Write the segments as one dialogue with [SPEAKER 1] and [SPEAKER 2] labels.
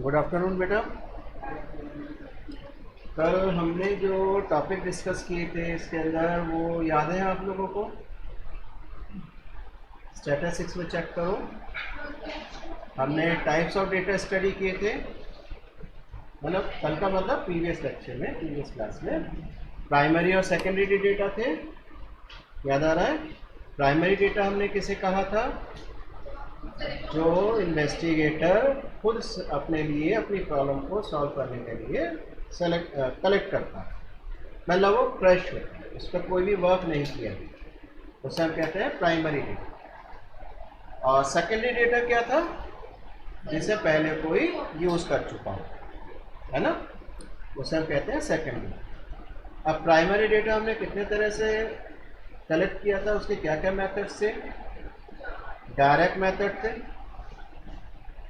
[SPEAKER 1] Good afternoon बेटा। कल हमने जो टॉपिक डिस्कस किए थे इसके अंदर वो याद है आप लोगों को? स्टैटिस्टिक्स में चेक करो। हमने टाइप्स ऑफ डेटा स्टडी किए थे, मतलब कल का मतलब प्रीवियस लेक्चर में, प्रीवियस क्लास में प्राइमरी और सेकेंडरी डेटा थे। याद आ रहा है? प्राइमरी डेटा हमने किसे कहा था? जो इन्वेस्टिगेटर खुद अपने लिए अपनी प्रॉब्लम को सॉल्व करने के लिए कलेक्ट करता है, मतलब वो फ्रेश होता है, उस पर कोई भी वर्क नहीं किया, उसे हम कहते हैं प्राइमरी डेटा। और सेकेंडरी डेटा क्या था? जिसे पहले कोई यूज़ कर चुका हो, है ना, उसे हम कहते हैं सेकेंडरी। अब प्राइमरी डेटा हमने कितने तरह से कलेक्ट किया था, उसके क्या क्या मेथड्स थे? डायरेक्ट मेथड थे,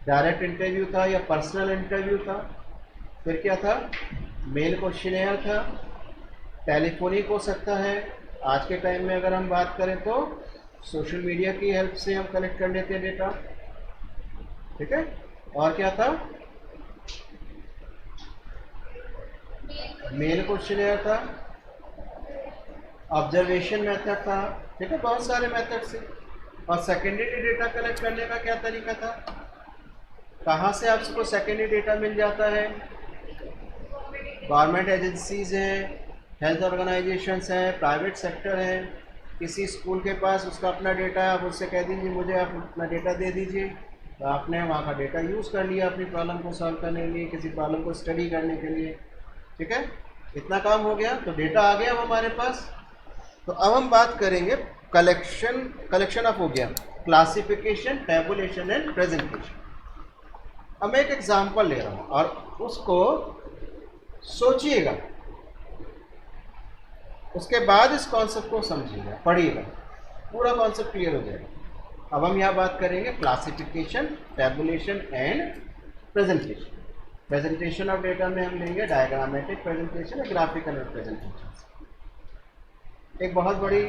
[SPEAKER 1] डायरेक्ट इंटरव्यू था या पर्सनल इंटरव्यू था। फिर क्या था? मेल क्वेश्चनेयर था, टेलीफोनिक हो सकता है। आज के टाइम में अगर हम बात करें तो सोशल मीडिया की हेल्प से हम कलेक्ट कर लेते हैं डेटा, ठीक है। और क्या था? मेल क्वेश्चनेयर था, ऑब्जर्वेशन मेथड था, ठीक है, बहुत सारे मेथड थे। और सेकेंडरी डेटा कलेक्ट करने का क्या तरीका था? कहाँ से आपको सेकेंडरी डेटा मिल जाता है? गवर्नमेंट एजेंसीज हैं, हेल्थ ऑर्गेनाइजेशंस हैं, प्राइवेट सेक्टर है, किसी स्कूल के पास उसका अपना डेटा है, आप उससे कह दीजिए मुझे आप अपना डेटा दे दीजिए, तो आपने वहाँ का डेटा यूज़ कर लिया अपनी प्रॉब्लम को सॉल्व करने के लिए, किसी प्रॉब्लम को स्टडी करने के लिए, ठीक है। इतना काम हो गया, तो डेटा आ गया अब हमारे पास। तो अब हम बात करेंगे कलेक्शन ऑफ हो गया, क्लासिफिकेशन, टेबुलेशन एंड प्रेजेंटेशन। अब मैं एक एग्जाम्पल ले रहा हूँ और उसको सोचिएगा, उसके बाद इस कॉन्सेप्ट को समझिएगा, पढ़िएगा, पूरा कॉन्सेप्ट क्लियर हो जाएगा। अब हम यहाँ बात करेंगे classification, tabulation and presentation. Presentation of data में हम लेंगे डायग्रामेटिक प्रेजेंटेशन और ग्राफिकल प्रेजेंटेशन। एक बहुत बड़ी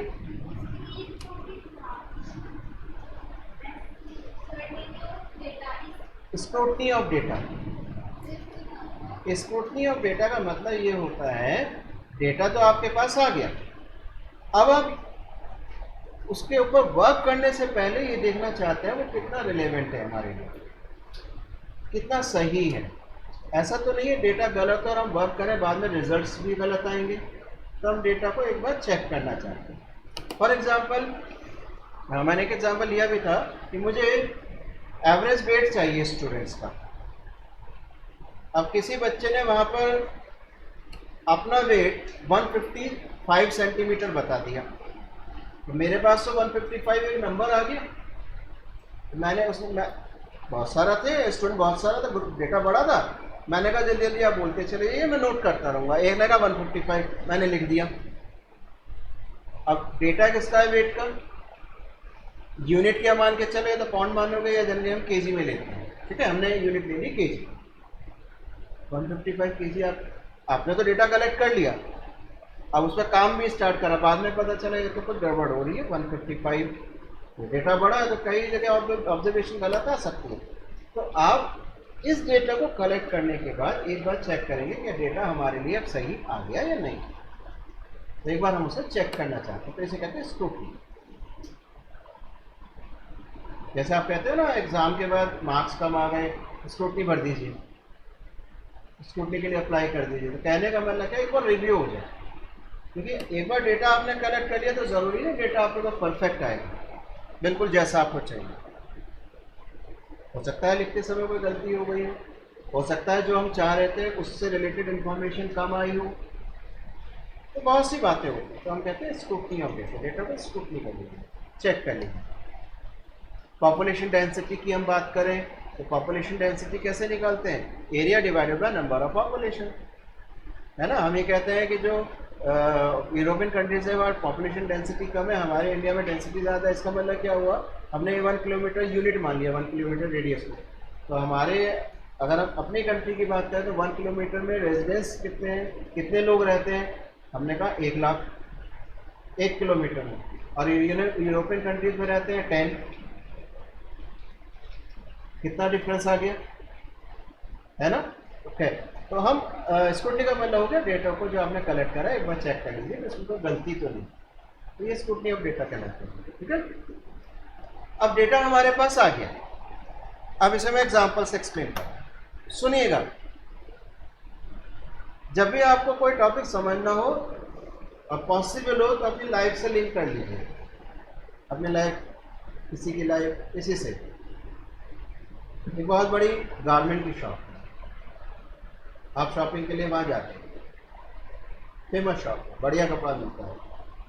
[SPEAKER 1] scrutiny of data. Scrutiny of data का मतलब ये होता है, डेटा तो आपके पास आ गया, अब आप उसके ऊपर वर्क करने से पहले ये देखना चाहते हैं वो कितना रिलेवेंट है हमारे लिए, कितना सही है। ऐसा तो नहीं है डेटा गलत और हम वर्क करें बाद में रिजल्ट्स भी गलत आएंगे, तो हम डेटा को एक बार चेक करना चाहते हैं। फॉर एग्जांपल, मैंने एक एग्जांपल लिया भी था कि मुझे एवरेज वेट चाहिए स्टूडेंट्स का। अब किसी बच्चे ने वहाँ पर अपना वेट 155 सेंटीमीटर बता दिया, तो मेरे पास तो 155 एक नंबर आ गया। मैंने उसमें बहुत सारा थे स्टूडेंट, बहुत सारा था, डेटा बड़ा था, मैंने कहा जल्दी जल्दी आप बोलते चले ये मैं नोट करता रहूँगा। एक ने कहा 155, मैंने लिख दिया। अब डेटा किसका है? वेट का। यूनिट क्या मान के चले, तो पाउंड मानोगे या जनरली हम केजी में लेते हैं, ठीक है, हमने यूनिट ले ली केजी। 155 केजी आपने तो डेटा कलेक्ट कर लिया, अब उस पर काम भी स्टार्ट करा, बाद में पता चला ये तो कुछ गड़बड़ हो रही है, 155 डेटा बड़ा है तो कई जगह ऑब्जर्वेशन गलत आ सकती है। तो आप इस डेटा को कलेक्ट करने के बाद एक बार चेक करेंगे कि डेटा हमारे लिए अब सही आ गया या नहीं, तो एक बार हम उसे चेक करना चाहते हैं, तो इसे कहते हैं स्क्रूटनी। जैसे आप कहते हो ना एग्जाम के बाद मार्क्स कम आ गए, स्क्रूटनी भर दीजिए, स्क्रूटनी के लिए अप्लाई कर दीजिए, तो कहने का मतलब क्या, एक बार रिव्यू हो जाए, क्योंकि एक बार डेटा आपने कलेक्ट कर लिया तो ज़रूरी नहीं डेटा आपके पास परफेक्ट आएगा, बिल्कुल जैसा आपको चाहिए। हो सकता है लिखते समय कोई गलती हो गई हो सकता है जो हम चाह रहे थे उससे रिलेटेड इंफॉर्मेशन कम आई हो, तो बहुत सी बातें होती हैं, तो हम कहते हैं स्क्रूटनी ऑफ डेटा, डेटा को स्क्रूटनी कर लीजिए, चेक कर लीजिए। पॉपुलेशन डेंसिटी की हम बात करें तो पॉपुलेशन डेंसिटी कैसे निकालते हैं? Area divided by number of population, है ना। हम ये कहते हैं कि जो यूरोपियन कंट्रीज है वहाँ पॉपुलेशन डेंसिटी कम है, हमारे इंडिया में डेंसिटी ज़्यादा है, इसका मतलब क्या हुआ, हमने 1 किलोमीटर यूनिट मान लिया, 1 किलोमीटर रेडियस में। तो हमारे अगर हम अपनी कंट्री की बात करें तो 1 किलोमीटर में रेजिडेंस कितने हैं, कितने लोग रहते हैं? हमने कहा 1 लाख 1 किलोमीटर में, और यूरोपियन कंट्रीज में रहते हैं 10। कितना डिफरेंस आ गया? है ना? ओके, तो हम स्क्रूटनी का मतलब हो गया डेटा को जो आपने कलेक्ट करा एक बार चेक कर लीजिए इसमें कोई गलती तो नहीं, तो ये स्क्रूटनी ऑफ डेटा कहलाता है। ठीक है, अब डेटा हमारे पास आ गया, अब इसे मैं एग्जाम्पल से एक्सप्लेन करूँ। सुनिएगा, जब भी आपको कोई टॉपिक समझना हो और पॉसिबल हो तो अपनी लाइफ से लिंक कर लीजिए, अपनी लाइफ, किसी की लाइफ, इसी से। एक बहुत बड़ी गारमेंट की शॉप, आप शॉपिंग के लिए वहाँ जाते हैं, फेमस शॉप, बढ़िया कपड़ा मिलता है,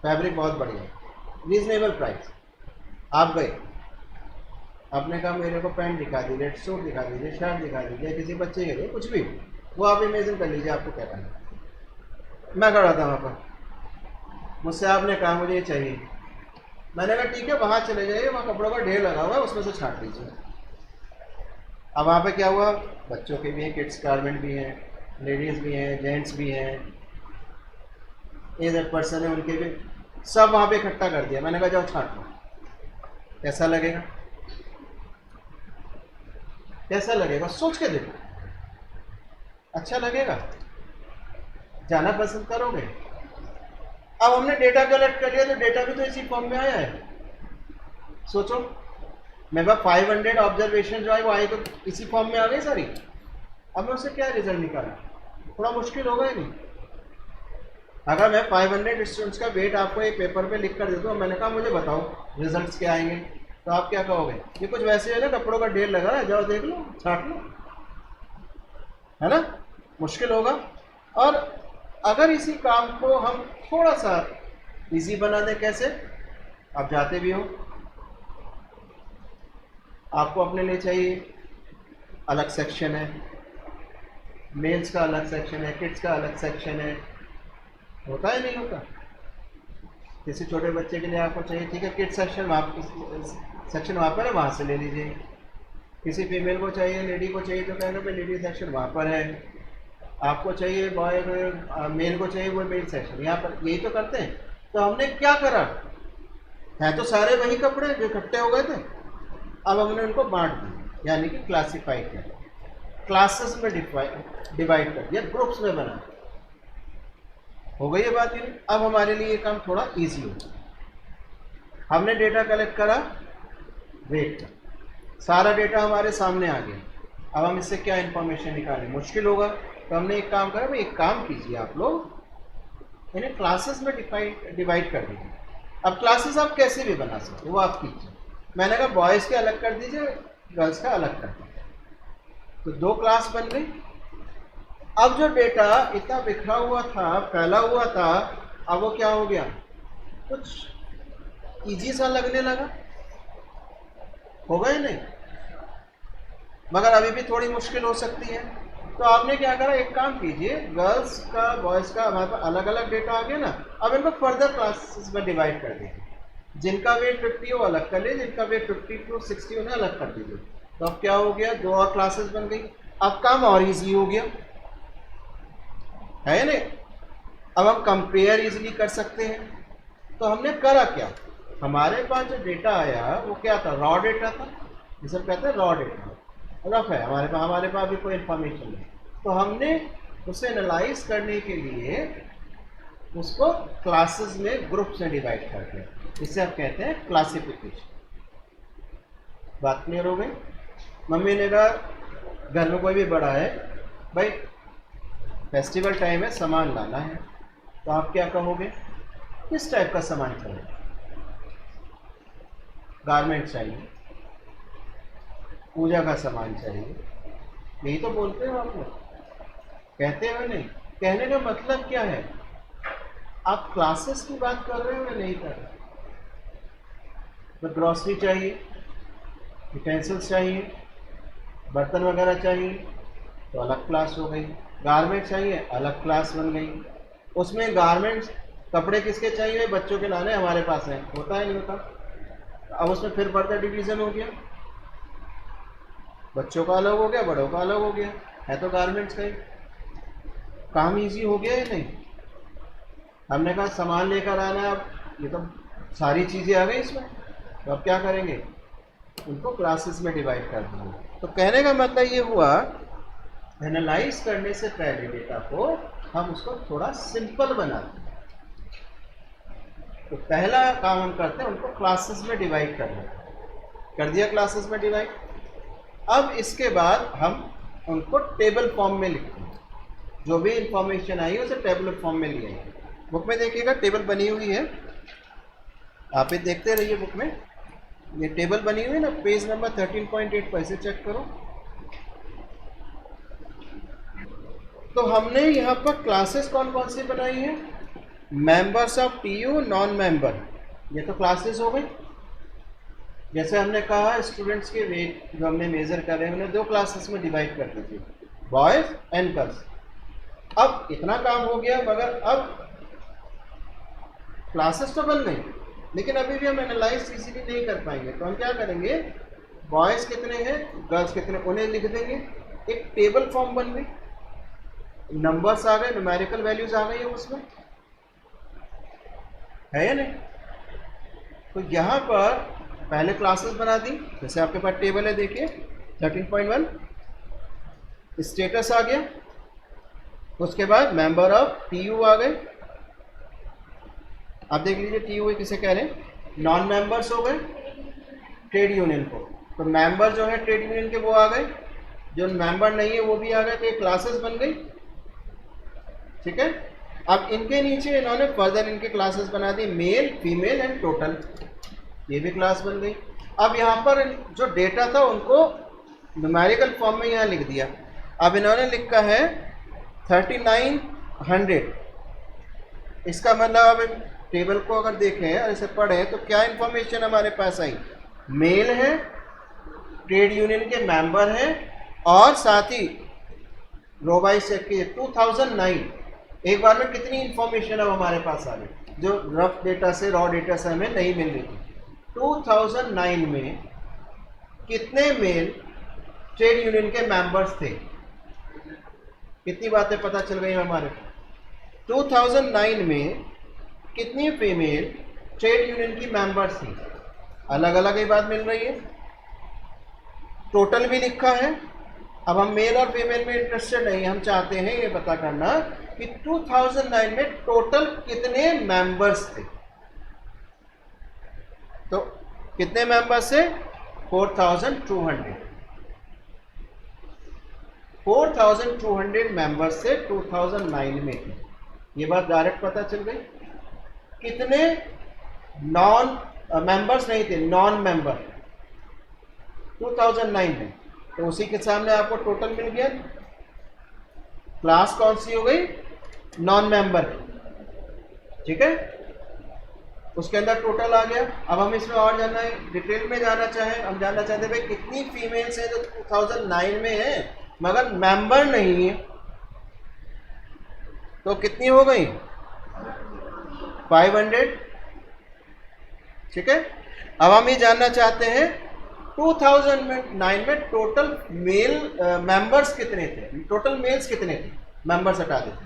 [SPEAKER 1] फैब्रिक बहुत बढ़िया, रीजनेबल प्राइस। आप गए, आपने कहा मेरे को पैंट दिखा दीजिए, सूट दिखा दीजिए, शर्ट दिखा दीजिए, किसी बच्चे के लिए कुछ भी, वो आप इमेजिन कर लीजिए आपको क्या करना है। मैं खड़ा था वहाँ पर, मुझसे आपने कहा मुझे ये चाहिए, मैंने कहा ठीक है वहाँ चले जाइए, वहाँ कपड़ों का ढेर लगा हुआ है, उसमें से छांट लीजिए। अब वहाँ पे क्या हुआ, बच्चों के भी हैं, किड्स गारमेंट भी हैं, लेडीज़ भी हैं, जेंट्स भी हैं, एजेड पर्सन है उनके भी, सब वहाँ पे इकट्ठा कर दिया। मैंने कहा जाओ छांट लो। कैसा लगेगा, कैसा लगेगा, सोच के देखो, अच्छा लगेगा, जाना पसंद करोगे? अब हमने डेटा कलेक्ट कर लिया तो डेटा भी तो इसी फॉर्म में आया है। सोचो, मेरे पास 500 ऑब्जर्वेशन जो है वो आए तो इसी फॉर्म में आ गई सारी। अब मैं उससे क्या रिजल्ट निकाला, थोड़ा मुश्किल होगा ही नहीं। अगर मैं 500 स्टूडेंट्स का वेट आपको एक पेपर पे लिख कर दे दूँ, मैंने कहा मुझे बताओ रिजल्ट्स क्या आएंगे, तो आप क्या कहोगे? ये कुछ वैसे है ना, कपड़ों का ढेर लगा है, जाओ देख लो, छांट लो, है ना? मुश्किल होगा। और अगर इसी काम को हम थोड़ा सा इजी बना दें, कैसे? आप जाते भी हो, आपको अपने लिए चाहिए, अलग सेक्शन है, मेल्स का अलग सेक्शन है, किड्स का अलग सेक्शन है, होता है नहीं होता? किसी छोटे बच्चे के लिए आपको चाहिए, ठीक है किड्स सेक्शन वहाँ पर है, वहाँ से ले लीजिए। किसी फीमेल को चाहिए, लेडी को चाहिए, तो कहेंगे भाई लेडी सेक्शन वहाँ पर है। आपको चाहिए बॉय, मेल को चाहिए, वो मेल सेक्शन यहाँ पर, यही तो करते हैं। तो हमने क्या करा, है तो सारे वही कपड़े जो इकट्ठे हो गए थे, अब हमने उनको बांट दिया, यानी कि क्लासीफाई किया, क्लासेस में डिवाइड कर दिया, ग्रुप्स में बना। हो गई ये बात ही नहीं। अब हमारे लिए ये काम थोड़ा इजी हो गया। हमने डेटा कलेक्ट करा, वेट का सारा डेटा हमारे सामने आ गया। अब हम इससे क्या इंफॉर्मेशन निकालें, मुश्किल होगा। तो हमने एक काम करा, भाई एक काम कीजिए आप लोग, इन्हें क्लासेस में डिवाइड कर दीजिए। अब क्लासेस आप कैसे भी बना सकते हो, वो आप कीजिए। मैंने कहा बॉयज़ के अलग कर दीजिए, गर्ल्स का अलग कर दीजिए, तो 2 क्लास बन गई। अब जो डेटा इतना बिखरा हुआ था, फैला हुआ था, अब वो क्या हो गया, कुछ इजी सा लगने लगा। होगा ही नहीं, मगर अभी भी थोड़ी मुश्किल हो सकती है। तो आपने क्या करा, एक काम कीजिए, गर्ल्स का बॉयज़ का हमारे पास अलग अलग डेटा आ गया ना, अब इनको फर्दर क्लासेस में डिवाइड कर दीजिए। जिनका वेट 50 हो अलग कर लीजिए, जिनका वेट 50 to 60 उन्हें अलग कर दीजिए। तो अब क्या हो गया, 2 और क्लासेस बन गई। अब काम और ईजी हो गया, है नहीं? अब हम कंपेयर इजीली कर सकते हैं। तो हमने करा क्या, हमारे पास जो डेटा आया वो क्या था, रॉ डेटा था, जिसे हम कहते हैं रॉ डेटा, रफ है हमारे पास भी कोई इन्फॉर्मेशन नहीं। तो हमने उसे एनालाइज करने के लिए उसको क्लासेस में, ग्रुप्स में डिवाइड कर दिया। इसे आप कहते हैं क्लासिफिकेशन। बात क्लियर हो गई? मम्मी ने कहा घर में कोई भी बड़ा है, भाई फेस्टिवल टाइम है, सामान लाना है, तो आप क्या कहोगे, किस टाइप का सामान चाहिए? गारमेंट चाहिए, पूजा का सामान चाहिए, यही तो बोलते हो आप लोग, कहते हो नहीं? कहने का मतलब क्या है, आप क्लासेस की बात कर रहे हो या नहीं कर रहे? तो ग्रॉसरी चाहिए, यूटेंसिल्स चाहिए, बर्तन वगैरह चाहिए, तो अलग क्लास हो गई। गारमेंट चाहिए, अलग क्लास बन गई। उसमें गारमेंट्स, कपड़े किसके चाहिए, बच्चों के लाने हमारे पास हैं, होता है नहीं होता? अब उसमें फिर फर्दर डिवीज़न हो गया, बच्चों का अलग हो गया, बड़ों का अलग हो गया, है तो गारमेंट्स का ही। काम इजी हो गया ही नहीं? हमने कहा सामान लेकर आना है, अब ये तो सारी चीज़ें आ गई इसमें, तो अब क्या करेंगे, उनको क्लासेस में डिवाइड कर देंगे। तो कहने का मतलब ये हुआ एनालाइज करने से पहले डेटा को हम उसको थोड़ा सिंपल बनाते हैं। तो पहला काम हम करते हैं, उनको क्लासेस में डिवाइड कर दिया क्लासेस में डिवाइड। अब इसके बाद हम उनको टेबल फॉर्म में लिखते हैं, जो भी इंफॉर्मेशन आई है उसे टेबल फॉर्म में लिया है। बुक में देखिएगा टेबल बनी हुई है, आप ये देखते रहिए बुक में, ये टेबल बनी हुई है ना, पेज नंबर 13.8 पर इसे चेक करो। तो हमने यहाँ पर क्लासेस कौन कौन सी बनाई है, members of TU, non member, ये तो क्लासेस हो गई। जैसे हमने कहा स्टूडेंट्स के वेट जो हमने मेजर कर रहे हैं, हमने 2 क्लासेस में डिवाइड कर दी थी, बॉयज एंड गर्ल्स। अब इतना काम हो गया, मगर अब क्लासेस तो बन गई, लेकिन अभी भी हम एनालाइज इजीली नहीं कर पाएंगे। तो हम क्या करेंगे, बॉयज कितने हैं, गर्ल्स कितने, उन्हें लिख देंगे, एक टेबल फॉर्म बन गई, नंबर्स आ गए, न्यूमेरिकल वैल्यूज आ गई है उसमें, है या नहीं। तो यहाँ पर पहले क्लासेस बना दी, जैसे आपके पास टेबल है देखिए 13.1, स्टेटस आ गया, उसके बाद मेंबर ऑफ टीयू आ गए। आप देख लीजिए टीयू किसे कह रहे हैं, नॉन मेंबर्स हो गए ट्रेड यूनियन को, तो मेंबर जो है ट्रेड यूनियन के वो आ गए, जो मेंबर नहीं है वो भी आ गए, तो ये क्लासेस बन गई, ठीक है। अब इनके नीचे इन्होंने फर्दर इनके क्लासेस बना दी, मेल, फीमेल एंड टोटल, ये भी क्लास बन गई। अब यहाँ पर जो डेटा था उनको न्यूमेरिकल फॉर्म में यहाँ लिख दिया। अब इन्होंने लिखा है 3900, इसका मतलब अब टेबल को अगर देखें और इसे पढ़ें तो क्या इंफॉर्मेशन हमारे पास आई, मेल है, ट्रेड यूनियन के मेंबर हैं, और साथ ही रो वाइज चेक किए 2009, एक बार में कितनी इंफॉर्मेशन अब हमारे पास आ गई जो रफ डेटा से, रॉ डेटा से हमें नहीं मिल रही थी। 2009 में कितने मेल ट्रेड यूनियन के मेंबर्स थे, कितनी बातें पता चल गई हमारे को। 2009 में कितनी फीमेल ट्रेड यूनियन की मेंबर्स थी, अलग अलग ही बात मिल रही है, टोटल भी लिखा है। अब हम मेल और फीमेल में इंटरेस्टेड नहीं, हम चाहते हैं ये पता करना कि 2009 में टोटल कितने मेंबर्स थे। तो कितने मेंबर्स थे, 4200, 4200 मेंबर्स से 2009 में थे, ये बात डायरेक्ट पता चल गई। कितने नॉन मेंबर्स नहीं थे, नॉन मेंबर 2009 में, तो उसी के सामने आपको टोटल मिल गया। क्लास कौन सी हो गई, नॉन मेंबर, ठीक है, उसके अंदर टोटल आ गया। अब हम इसमें और जानना है, डिटेल में जाना चाहें, हम जानना चाहते हैं भाई कितनी फीमेल्स हैं जो 2009 में है मगर मेंबर नहीं है, तो कितनी हो गई, 500, ठीक है। अब हम ये जानना चाहते हैं 2009 में टोटल मेल मेंबर्स कितने थे, टोटल मेल्स कितने थे, मेंबर्स हटा देते,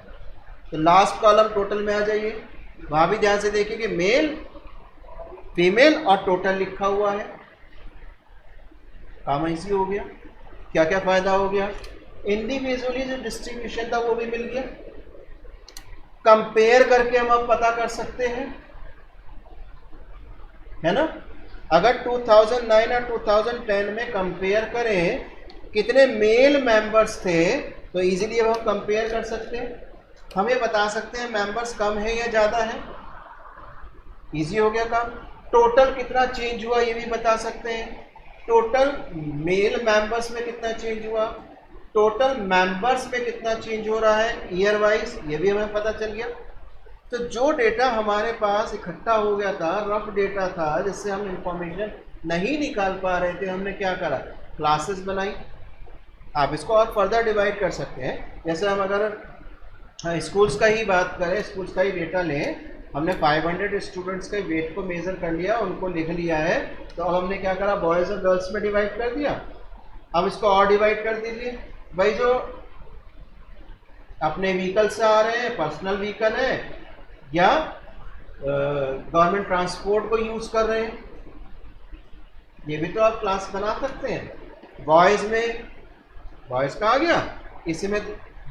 [SPEAKER 1] तो लास्ट कॉलम टोटल में आ जाइए, वहां भी ध्यान से देखिए कि मेल, फीमेल और टोटल लिखा हुआ है। काम इजी हो गया। क्या क्या फायदा हो गया, इंडिविजुअली जो डिस्ट्रीब्यूशन था वो भी मिल गया, कंपेयर करके हम अब पता कर सकते हैं, है ना। अगर 2009 और 2010 में कंपेयर करें कितने मेल मेंबर्स थे तो इजीली अब हम कंपेयर कर सकते हैं, हम ये बता सकते हैं मेंबर्स कम है या ज़्यादा है, इजी हो गया काम। टोटल कितना चेंज हुआ ये भी बता सकते हैं, टोटल मेल मेंबर्स में कितना चेंज हुआ, टोटल मेंबर्स में कितना चेंज हो रहा है ईयर वाइज, ये भी हमें पता चल गया। तो जो डेटा हमारे पास इकट्ठा हो गया था, रफ डेटा था जिससे हम इंफॉर्मेशन नहीं निकाल पा रहे थे, हमने क्या करा, क्लासेस बनाई। आप इसको और फर्दर डिवाइड कर सकते हैं, जैसे हम अगर स्कूल्स का ही बात करें, स्कूल्स का ही डेटा लें, हमने 500 स्टूडेंट्स के वेट को मेज़र कर लिया, उनको लिख लिया है, तो अब हमने क्या करा, बॉयज़ और गर्ल्स में डिवाइड कर दिया। अब इसको और डिवाइड कर दीजिए, भाई जो अपने व्हीकल से आ रहे हैं, पर्सनल व्हीकल है या गवर्नमेंट ट्रांसपोर्ट को यूज़ कर रहे हैं, ये भी तो आप क्लास बना सकते हैं। बॉयज़ में, बॉयज़ का आ गया, इसी में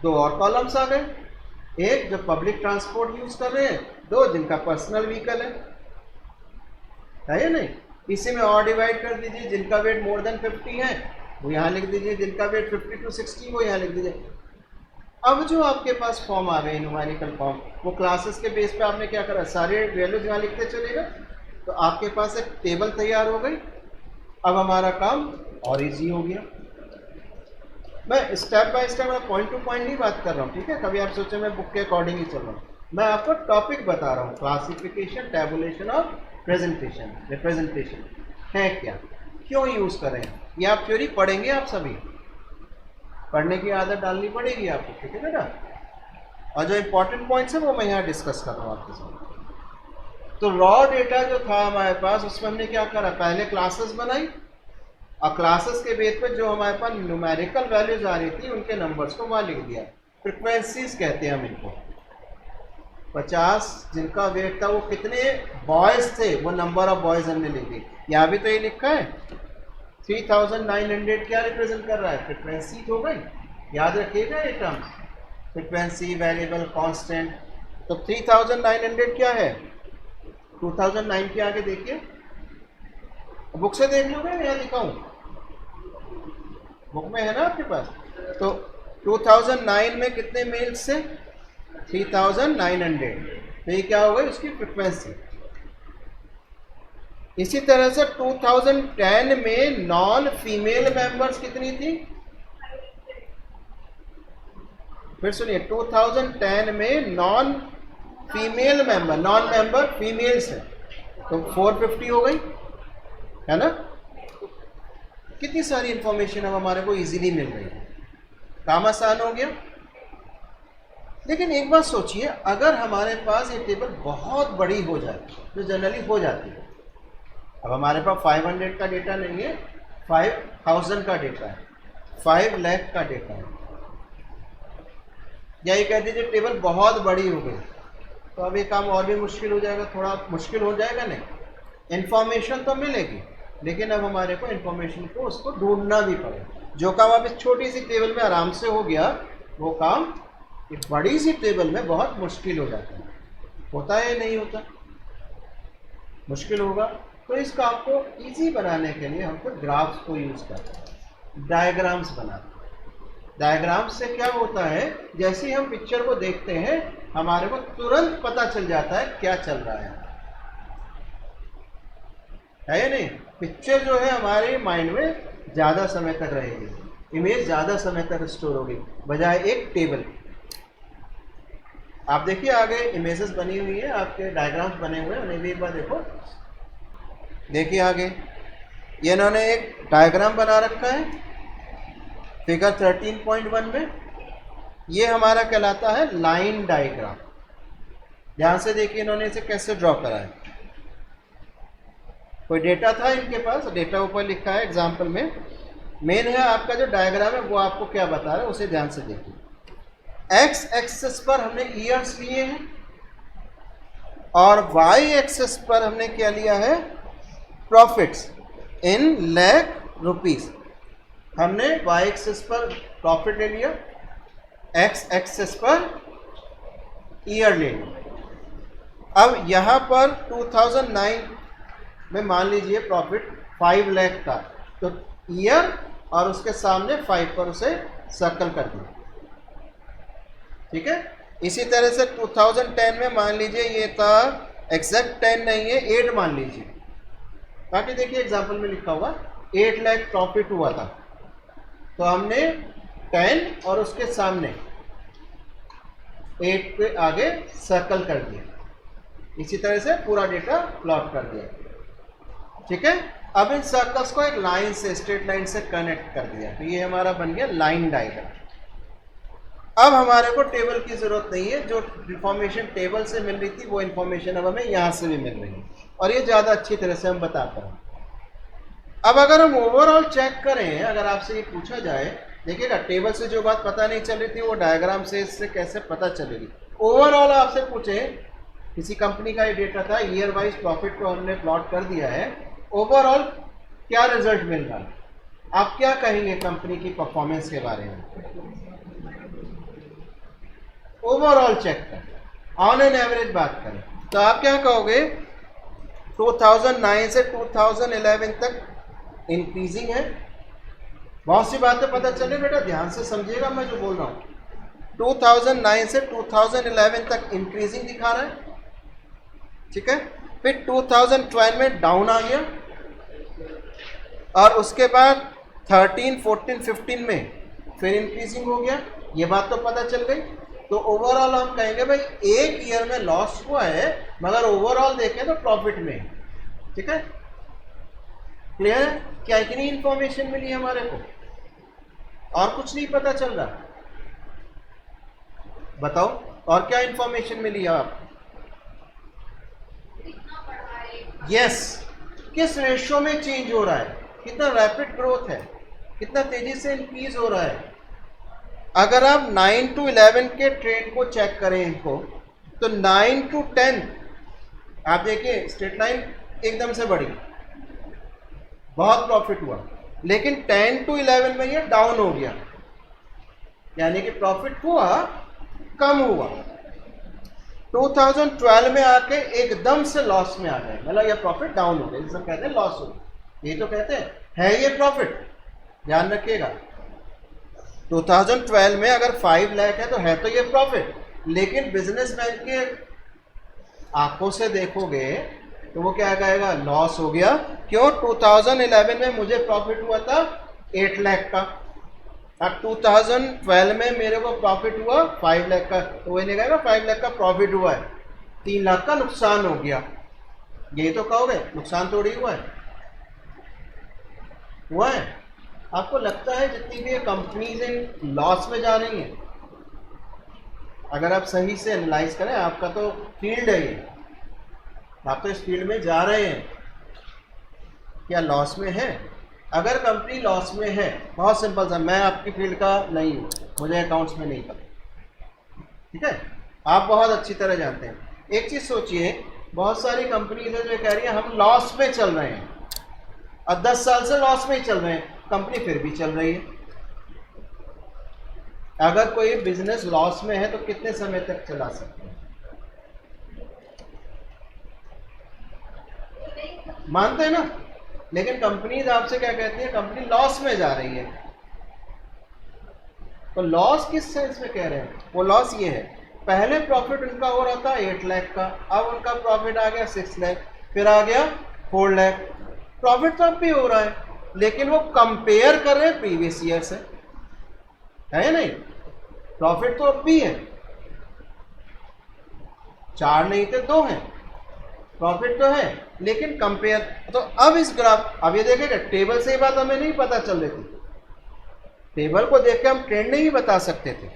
[SPEAKER 1] दो और कॉलम्स आ गए, एक जो पब्लिक ट्रांसपोर्ट यूज कर रहे हैं, दो जिनका पर्सनल व्हीकल है या नहीं। इसी में और डिवाइड कर दीजिए, जिनका वेट मोर देन 50 है वो यहाँ लिख दीजिए, जिनका वेट 50 to 60 वो यहाँ लिख दीजिए। अब जो आपके पास फॉर्म आ गए न्यूमेरिकल फॉर्म, वो क्लासेस के बेस पे आपने क्या करा, सारे वैल्यूज यहाँ लिखते चलेगा, तो आपके पास एक टेबल तैयार हो गई। अब हमारा काम और इजी हो गया। मैं step by step, point two point नहीं बात कर रहा हूँ, ठीक है। कभी आप सोचे मैं बुक के अकॉर्डिंग ही चल रहा हूँ, मैं आपको टॉपिक बता रहा हूँ। क्लासिफिकेशन, टेबुलेशन और प्रेजेंटेशन, रिप्रेजेंटेशन है क्या, क्यों यूज करें, ये आप थ्योरी पढ़ेंगे, आप सभी पढ़ने की आदत डालनी पड़ेगी आपको, ठीक है बेटा। और जो इंपॉर्टेंट पॉइंट्स है वो मैं यहाँ डिस्कस कर रहा हूँ आपके साथ। तो रॉ डेटा जो था हमारे पास, उसमें हमने क्या करा, पहले क्लासेस बनाई और क्लासेस के बेस पर जो हमारे पास न्यूमेरिकल वैल्यूज आ रही थी उनके नंबर्स को वहाँ लिख दिया। फ्रिक्वेंसीज कहते हैं हम इनको। 50 जिनका वेट था, वो कितने बॉयज थे, वो नंबर ऑफ बॉयज हमने लिख दी। यहाँ भी तो ये लिखा है 3900 क्या रिप्रेजेंट कर रहा है, फ्रिक्वेंसी हो गई, याद रखिएगा ये टर्म्स, फ्रिक्वेंसी, वेरिएबल, कांस्टेंट। तो 3900 क्या है, 2009 के आगे देखिए, बुक से देख लो, मैं यहाँ दिखाऊं, बुक में है ना आपके पास। तो 2009 में कितने मेल्स थे, 3900, तो ये क्या हो गई उसकी फ्रिक्वेंसी। इसी तरह से 2010 में नॉन फीमेल मेंबर्स कितनी थी, फिर सुनिए, 2010 में non female member, non member females है, तो 450 हो गई, है ना। कितनी सारी इंफॉर्मेशन अब हमारे को इजीली मिल रही है, काम आसान हो गया। लेकिन एक बात सोचिए, अगर हमारे पास ये टेबल बहुत बड़ी हो जाए, जो जनरली हो जाती है, अब हमारे पास 500 का डेटा नहीं है, 5000 का डेटा है, 5 लाख का डेटा है, या ये कह दीजिए टेबल बहुत बड़ी हो गई, तो अब ये काम और भी मुश्किल हो जाएगा, थोड़ा मुश्किल हो जाएगा। नहीं, इंफॉर्मेशन तो मिलेगी, लेकिन अब हमारे को इंफॉर्मेशन को उसको ढूंढना भी पड़ेगा। जो काम अब इस छोटी सी टेबल में आराम से हो गया, वो काम एक बड़ी सी टेबल में बहुत मुश्किल हो जाता है। होता है या नहीं होता, मुश्किल होगा। तो इस काम को इजी बनाने के लिए हमको ग्राफ्स को यूज करते हैं, डायग्राम्स बनाते हैं। डायग्राम्स से क्या होता है, जैसे ही हम पिक्चर को देखते हैं हमारे को तुरंत पता चल जाता है क्या चल रहा है या नहीं। पिक्चर जो है हमारे माइंड में ज़्यादा समय तक रहेगी, इमेज ज़्यादा समय तक स्टोर होगी, बजाय एक टेबल। आप देखिए आगे इमेजेस बनी हुई है, आपके डायग्राम्स बने हुए हैं, उन्हें भी एक बार देखो। देखिए आगे ये इन्होंने एक डायग्राम बना रखा है फिगर 13.1 में। ये हमारा कहलाता है लाइन डायग्राम। ध्यान से देखिए इन्होंने इसे कैसे ड्रॉ करा है। कोई डेटा था इनके पास, डेटा ऊपर लिखा है एग्जाम्पल में। मेन है आपका जो डायग्राम है वो आपको क्या बता रहा है, उसे ध्यान से देखिए। एक्स एक्सिस पर हमने ईयर्स लिए हैं और वाई एक्सिस पर हमने क्या लिया है, प्रॉफिट्स इन लाख रुपीस। हमने वाई एक्सिस पर प्रॉफिट ले लिया, एक्स एक्सिस पर ईयर ले लिया। अब यहाँ पर 2009 में मान लीजिए प्रॉफिट 5 लाख का, तो ईयर और उसके सामने 5 पर उसे सर्कल कर दिया, ठीक है। इसी तरह से 2010 में मान लीजिए ये था, एग्जैक्ट 10 नहीं है, 8 मान लीजिए। बाकी देखिए एग्जाम्पल में लिखा हुआ 8 लाख प्रॉफिट हुआ था, तो हमने 10 और उसके सामने 8 पे आगे सर्कल कर दिया। इसी तरह से पूरा डेटा प्लॉट कर दिया, ठीक है। अब इन सर्कल्स को एक लाइन से, स्ट्रेट लाइन से कनेक्ट कर दिया, तो ये हमारा बन गया लाइन डायग्राम। अब हमारे को टेबल की जरूरत नहीं है, जो इंफॉर्मेशन टेबल से मिल रही थी वो इंफॉर्मेशन अब हमें यहाँ से भी मिल रही है, और ये ज़्यादा अच्छी तरह से हम बता पाए। अब अगर हम ओवरऑल चेक करें, अगर आपसे ये पूछा जाए, देखिएगा टेबल से जो बात पता नहीं चल रही थी वो डायग्राम से इससे कैसे पता चलेगी। ओवरऑल आपसे पूछे, किसी कंपनी का ये डेटा था, ईयर वाइज प्रॉफिट को हमने प्लॉट कर दिया है, ओवरऑल क्या रिजल्ट मिल रहा है, आप क्या कहेंगे कंपनी की परफॉर्मेंस के बारे में? ओवरऑल चेक करें, ऑन एन एवरेज बात करें, तो आप क्या कहोगे 2009 से 2011 तक इंक्रीजिंग है। बहुत सी बातें पता चले बेटा, ध्यान से समझिएगा मैं जो बोल रहा हूँ। 2009 से 2011 तक इंक्रीजिंग दिखा रहा है, ठीक है। फिर 2012 में डाउन आ गया, और उसके बाद 13, 14, 15 में फिर इंक्रीजिंग हो गया। ये बात तो पता चल गई। तो ओवरऑल हम कहेंगे भाई एक ईयर में लॉस हुआ है, मगर ओवरऑल देखें तो प्रॉफिट में, ठीक है। क्लियर है? क्या इतनी इंफॉर्मेशन मिली हमारे को, और कुछ नहीं पता चल रहा? बताओ और क्या इंफॉर्मेशन मिली आप? यस, किस रेशियो में चेंज हो रहा है, कितना रैपिड ग्रोथ है, कितना तेजी से इंक्रीज हो रहा है। अगर आप 9 to 11 के ट्रेंड को चेक करें इनको, तो 9 to 10 आप देखिए स्ट्रेट लाइन एकदम से बढ़ी, बहुत प्रॉफिट हुआ। लेकिन 10 to 11 में ये डाउन हो गया, यानी कि प्रॉफिट हुआ कम हुआ। 2012 में आके एकदम से लॉस में आ गए, मतलब ये प्रॉफिट डाउन हो गया, जिसे हम कहते हैं लॉस हो गया। ये तो कहते हैं है ये प्रॉफिट, ध्यान रखिएगा। 2012 में अगर 5 लाख है तो है तो ये प्रॉफिट, लेकिन बिजनेसमैन के आंखों से देखोगे तो वो क्या कहेगा, लॉस हो गया। क्यों? 2011 में मुझे प्रॉफिट हुआ था 8 लाख का, अब 2012 में मेरे को प्रॉफिट हुआ 5 लाख का, तो वो नहीं कहेगा 5 लाख का प्रॉफिट हुआ है, 3 लाख का नुकसान हो गया। ये तो कहोगे नुकसान थोड़ी हुआ है, हुआ है। आपको लगता है जितनी भी कंपनीज लॉस में जा रही हैं, अगर आप सही से एनालाइज करें, आपका तो फील्ड है ये, आप तो इस फील्ड में जा रहे हैं, क्या लॉस में है? अगर कंपनी लॉस में है, बहुत सिंपल सा, मैं आपकी फील्ड का नहीं हूँ, मुझे अकाउंट्स में नहीं पता, ठीक है, आप बहुत अच्छी तरह जानते हैं। एक चीज़ सोचिए, बहुत सारी कंपनीज है जो कह रही है हम लॉस में चल रहे हैं, और 10 साल से लॉस में ही चल रहे हैं, कंपनी फिर भी चल रही है। अगर कोई बिजनेस लॉस में है तो कितने समय तक चला सकते हैं? मानते हैं ना? लेकिन कंपनीज आपसे क्या कहती है, कंपनी लॉस में जा रही है। तो लॉस किस सेंस में कह रहे हैं? वो लॉस ये है, पहले प्रॉफिट उनका हो रहा था 8 लाख का, अब उनका प्रॉफिट आ गया 6 लाख, फिर आ गया 4 लाख। प्रॉफिट तो अब भी हो रहा है, लेकिन वो कंपेयर कर रहे हैं प्रीवियस ईयर से, है नहीं? प्रॉफिट तो अब भी है, 4 नहीं थे 2 हैं, प्रॉफिट तो है, लेकिन कंपेयर। तो अब इस ग्राफ, अब ये देखेगा टेबल से ही बात हमें नहीं पता चल रही थी, टेबल को देख के हम ट्रेंड नहीं बता सकते थे,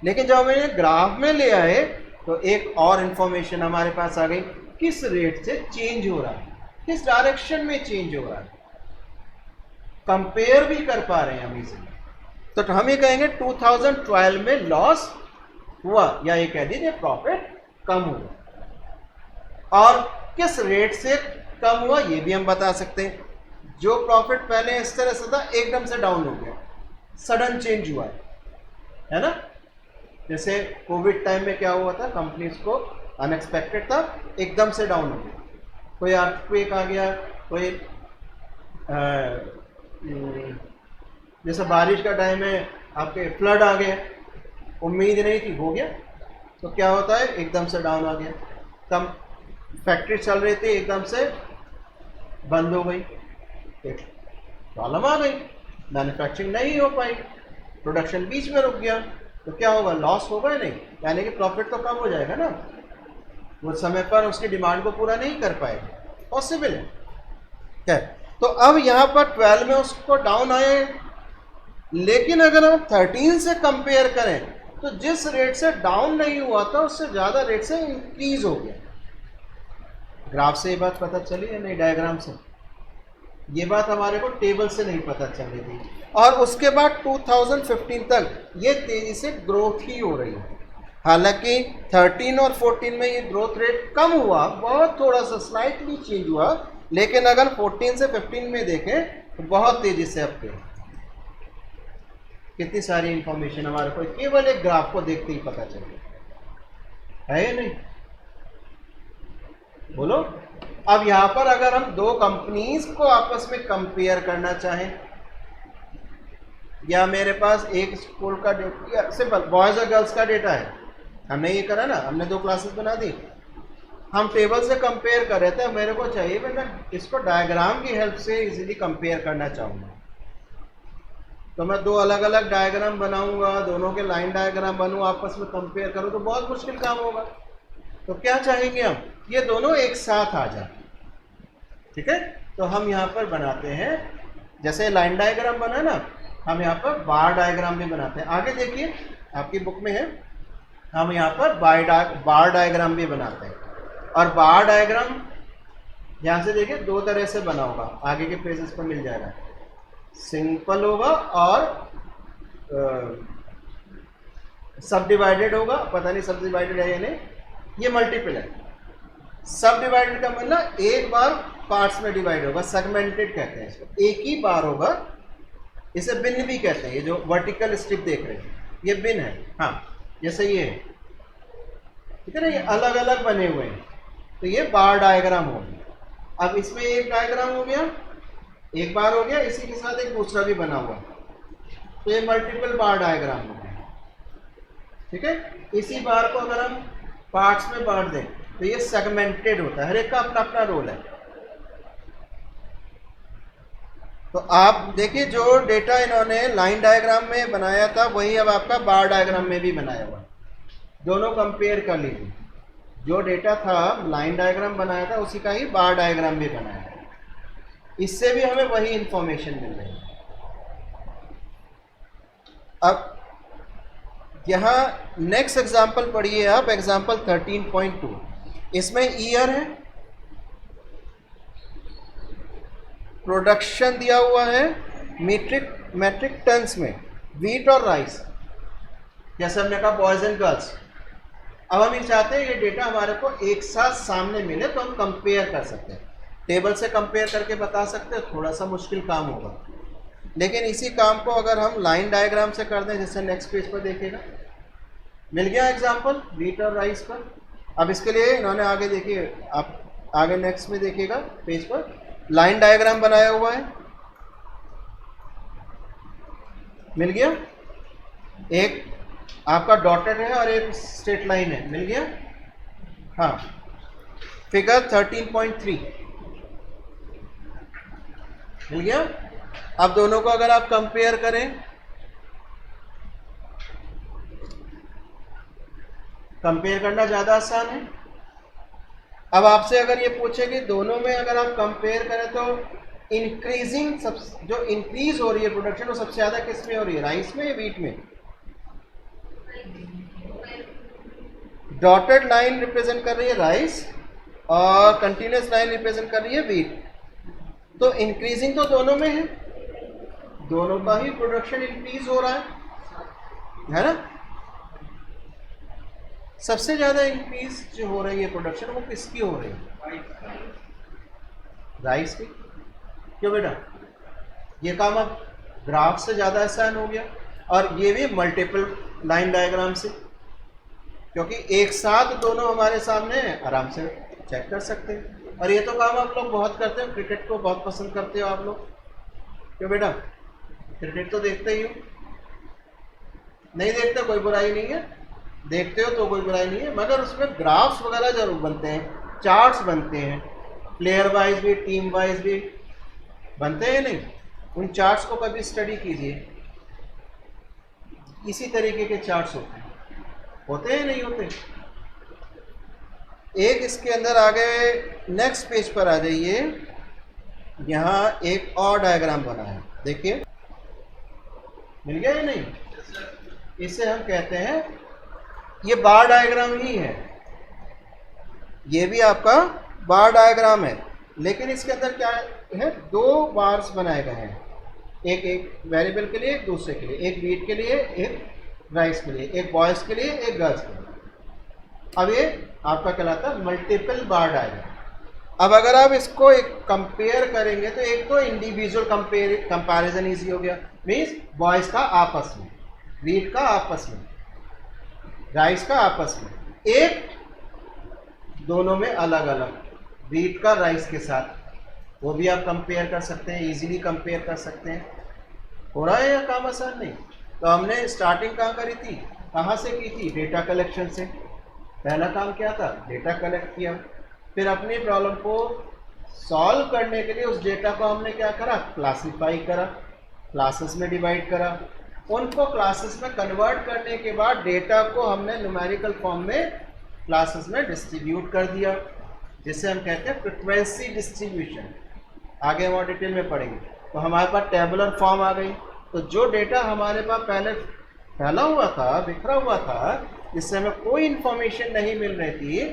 [SPEAKER 1] लेकिन जब हमें ग्राफ में ले आए तो एक और इंफॉर्मेशन हमारे पास आ गई, किस रेट से चेंज हो रहा है, किस डायरेक्शन में चेंज हो रहा है, कंपेयर भी कर पा रहे हैं हम इसे। तो हम ये कहेंगे 2012 में लॉस हुआ, या ये कह दीजिए प्रॉफिट कम हुआ, और किस रेट से कम हुआ ये भी हम बता सकते हैं। जो प्रॉफिट पहले इस तरह से था एकदम से डाउन हो गया, सडन चेंज हुआ है ना? जैसे कोविड टाइम में क्या हुआ था, कंपनीज को अनएक्सपेक्टेड था, एकदम से डाउन हो गया, कोई अर्थक्वेक आ गया, कोई जैसे बारिश का टाइम है आपके फ्लड आ गया, उम्मीद नहीं थी, हो गया, तो क्या होता है एकदम से डाउन आ गया। कम फैक्ट्री चल रही थी एकदम से बंद हो गई, प्रॉब्लम आ गई, मैन्युफैक्चरिंग नहीं हो पाई, प्रोडक्शन बीच में रुक गया, तो क्या होगा, लॉस होगा ही नहीं, यानी कि प्रॉफिट तो कम हो जाएगा ना, वो समय पर उसकी डिमांड को पूरा नहीं कर पाएगा, पॉसिबल है क्या? तो अब यहाँ पर 12 में उसको डाउन आए, लेकिन अगर हम 13 से कंपेयर करें तो जिस रेट से डाउन नहीं हुआ था उससे ज़्यादा रेट से इंक्रीज हो गया। ग्राफ से ये बात पता चली है नहीं, डायग्राम से? ये बात हमारे को टेबल से नहीं पता चल रही थी। और उसके बाद 2015 तक ये तेज़ी से ग्रोथ ही हो रही है। हालांकि 13 और 14 में ये ग्रोथ रेट कम हुआ, बहुत थोड़ा सा स्लाइटली चेंज हुआ, लेकिन अगर 14 से 15 में देखें तो बहुत तेज़ी से अब गए। कितनी सारी इंफॉर्मेशन हमारे को केवल एक ग्राफ को देखते ही पता चल गई। है या नहीं? बोलो। अब यहां पर अगर हम दो कंपनीज को आपस में कंपेयर करना चाहें, या मेरे पास एक स्कूल का डेटा, सिंपल बॉयज और गर्ल्स का डेटा है, हमने ये करा ना, हमने दो क्लासेस बना दी, हम टेबल से कंपेयर कर रहे थे, मेरे को चाहिए मैं इसको डायग्राम की हेल्प से इजीली कंपेयर करना चाहूँगा, तो मैं दो अलग अलग डायग्राम बनाऊंगा, दोनों के लाइन डायग्राम बनूँ, आपस में कंपेयर करूँ, तो बहुत मुश्किल काम होगा। तो क्या चाहेंगे हम, ये दोनों एक साथ आ जाए। ठीक है, तो हम यहाँ पर बनाते हैं, जैसे लाइन डायग्राम बना ना, हम यहाँ पर बार डायग्राम भी बनाते हैं। आगे देखिए आपकी बुक में है, हम यहाँ पर बार डायग्राम भी बनाते हैं। और बार डायग्राम यहाँ से देखिए दो तरह से बना होगा, आगे के पेजेस पर मिल जाएगा, सिंपल होगा और सब डिवाइडेड होगा, पता नहीं सब डिवाइडेड है या नहीं, ये मल्टीपल है। सब डिवाइडेड का मतलब एक बार पार्ट्स में डिवाइड होगा, सेगमेंटेड कहते हैं इसको, एक ही बार होगा, इसे बिन भी कहते हैं। ये जो वर्टिकल स्ट्रिप देख रहे हैं ये बिन है, हाँ जैसे ये है, ठीक है ना, ये अलग अलग बने हुए हैं, तो ये बार डायग्राम हो गया। अब इसमें एक डायग्राम हो गया, एक बार हो गया, इसी के साथ एक दूसरा भी बना हुआ, तो ये मल्टीपल बार डायग्राम हो गया। ठीक है, इसी बार को अगर हम पार्ट्स में बांट दें तो ये सेगमेंटेड होता है, हर एक का अपना अपना रोल है। तो आप देखिए जो डेटा इन्होंने लाइन डायग्राम में बनाया था वही अब आपका बार डायग्राम में भी बनाया हुआ है। दोनों कंपेयर कर लीजिए, जो डेटा था लाइन डायग्राम बनाया था उसी का ही बार डायग्राम भी बनाया है, इससे भी हमें वही इंफॉर्मेशन मिल रही है। अब यहाँ नेक्स्ट एग्जाम्पल पढ़िए आप, एग्जाम्पल 13.2, इसमें ईयर है, प्रोडक्शन दिया हुआ है मेट्रिक टन्स में, व्हीट और राइस, जैसे हमने कहा बॉयज एंड गर्ल्स। अब हम ये चाहते हैं ये डेटा हमारे को एक साथ सामने मिले तो हम कंपेयर कर सकते हैं, टेबल से कंपेयर करके बता सकते हैं, थोड़ा सा मुश्किल काम होगा, लेकिन इसी काम को अगर हम लाइन डायग्राम से कर दें, जैसे नेक्स्ट पेज पर देखिएगा, मिल गया एग्जाम्पल व्हीट और राइस पर। अब इसके लिए इन्होंने आगे देखिए, आप आगे नेक्स्ट में देखिएगा पेज पर लाइन डायग्राम बनाया हुआ है, मिल गया, एक आपका डॉटेड है और एक स्ट्रेट लाइन है, मिल गया, हाँ। फिगर 13.3 मिल गया। अब दोनों को अगर आप कंपेयर करें, कंपेयर करना ज़्यादा आसान है। अब आपसे अगर ये पूछे कि दोनों में अगर आप कंपेयर करें तो इंक्रीजिंग, जो इंक्रीज हो रही है प्रोडक्शन वो सबसे ज़्यादा किस में हो रही है, राइस में या व्हीट में? डॉटेड लाइन रिप्रेजेंट कर रही है राइस और कंटिन्यूस लाइन रिप्रेजेंट कर रही है व्हीट, तो इंक्रीजिंग तो दोनों में है, दोनों का ही प्रोडक्शन इंक्रीज हो रहा है ना। सबसे ज्यादा इंक्रीज जो हो रही है प्रोडक्शन वो किसकी हो रही है? राइस की। क्यों बेटा? ये काम अब ग्राफ से ज़्यादा आसान हो गया, और ये भी मल्टीपल लाइन डायग्राम से, क्योंकि एक साथ दोनों हमारे सामने हैं, आराम से चेक कर सकते हैं। और ये तो काम आप लोग बहुत करते हो, क्रिकेट को बहुत पसंद करते हो आप लोग, क्यों बेटा? क्रिकेट तो देखते ही हो, नहीं देखते कोई बुराई नहीं है, देखते हो तो कोई बुराई नहीं है, मगर उसमें ग्राफ्स वगैरह जरूर बनते हैं, चार्ट्स बनते हैं, प्लेयर वाइज भी टीम वाइज भी बनते हैं, नहीं? उन चार्ट्स को कभी स्टडी कीजिए, इसी तरीके के चार्ट्स होते हैं नहीं होते? एक इसके अंदर आगे नेक्स्ट पेज पर आ जाइए, यहाँ एक और डायग्राम बना है, देखिए मिल गया या नहीं? इसे हम कहते हैं, ये बार डायग्राम ही है, ये भी आपका बार डायग्राम है, लेकिन इसके अंदर क्या है, दो बार्स बनाए गए हैं, एक वेरिएबल के लिए, एक दूसरे के लिए, एक व्हीट के लिए, एक राइस के लिए, एक बॉयज के लिए, एक गर्ल्स के लिए। अब ये आपका कहलाता है मल्टीपल बार डायग्राम। अब अगर आप इसको एक कंपेयर करेंगे तो एक तो इंडिविजुअल कंपैरिजन इजी हो गया, मीन्स बॉयज का आपस में, व्हीट का आपस में, राइस का आपस में, एक दोनों में अलग अलग, व्हीट का राइस के साथ, वो भी आप कंपेयर कर सकते हैं, इजीली कंपेयर कर सकते हैं। हो रहा है या काम आसान नहीं? तो हमने स्टार्टिंग कहाँ करी थी, कहाँ से की थी, डेटा कलेक्शन से। पहला काम क्या था, डेटा कलेक्ट किया, फिर अपनी प्रॉब्लम को सॉल्व करने के लिए उस डेटा को हमने क्या करा, क्लासीफाई करा, क्लासेस में डिवाइड करा, उनको क्लासेस में कन्वर्ट करने के बाद डेटा को हमने न्यूमेरिकल फॉर्म में क्लासेस में डिस्ट्रीब्यूट कर दिया, जिसे हम कहते हैं फ्रीक्वेंसी डिस्ट्रीब्यूशन। आगे हम और डिटेल में पढ़ेंगे। तो हमारे पास टेबुलर फॉर्म आ गई। तो जो डेटा हमारे पास पहले फैला हुआ था, बिखरा हुआ था, जिससे हमें कोई इंफॉर्मेशन नहीं मिल रही थी,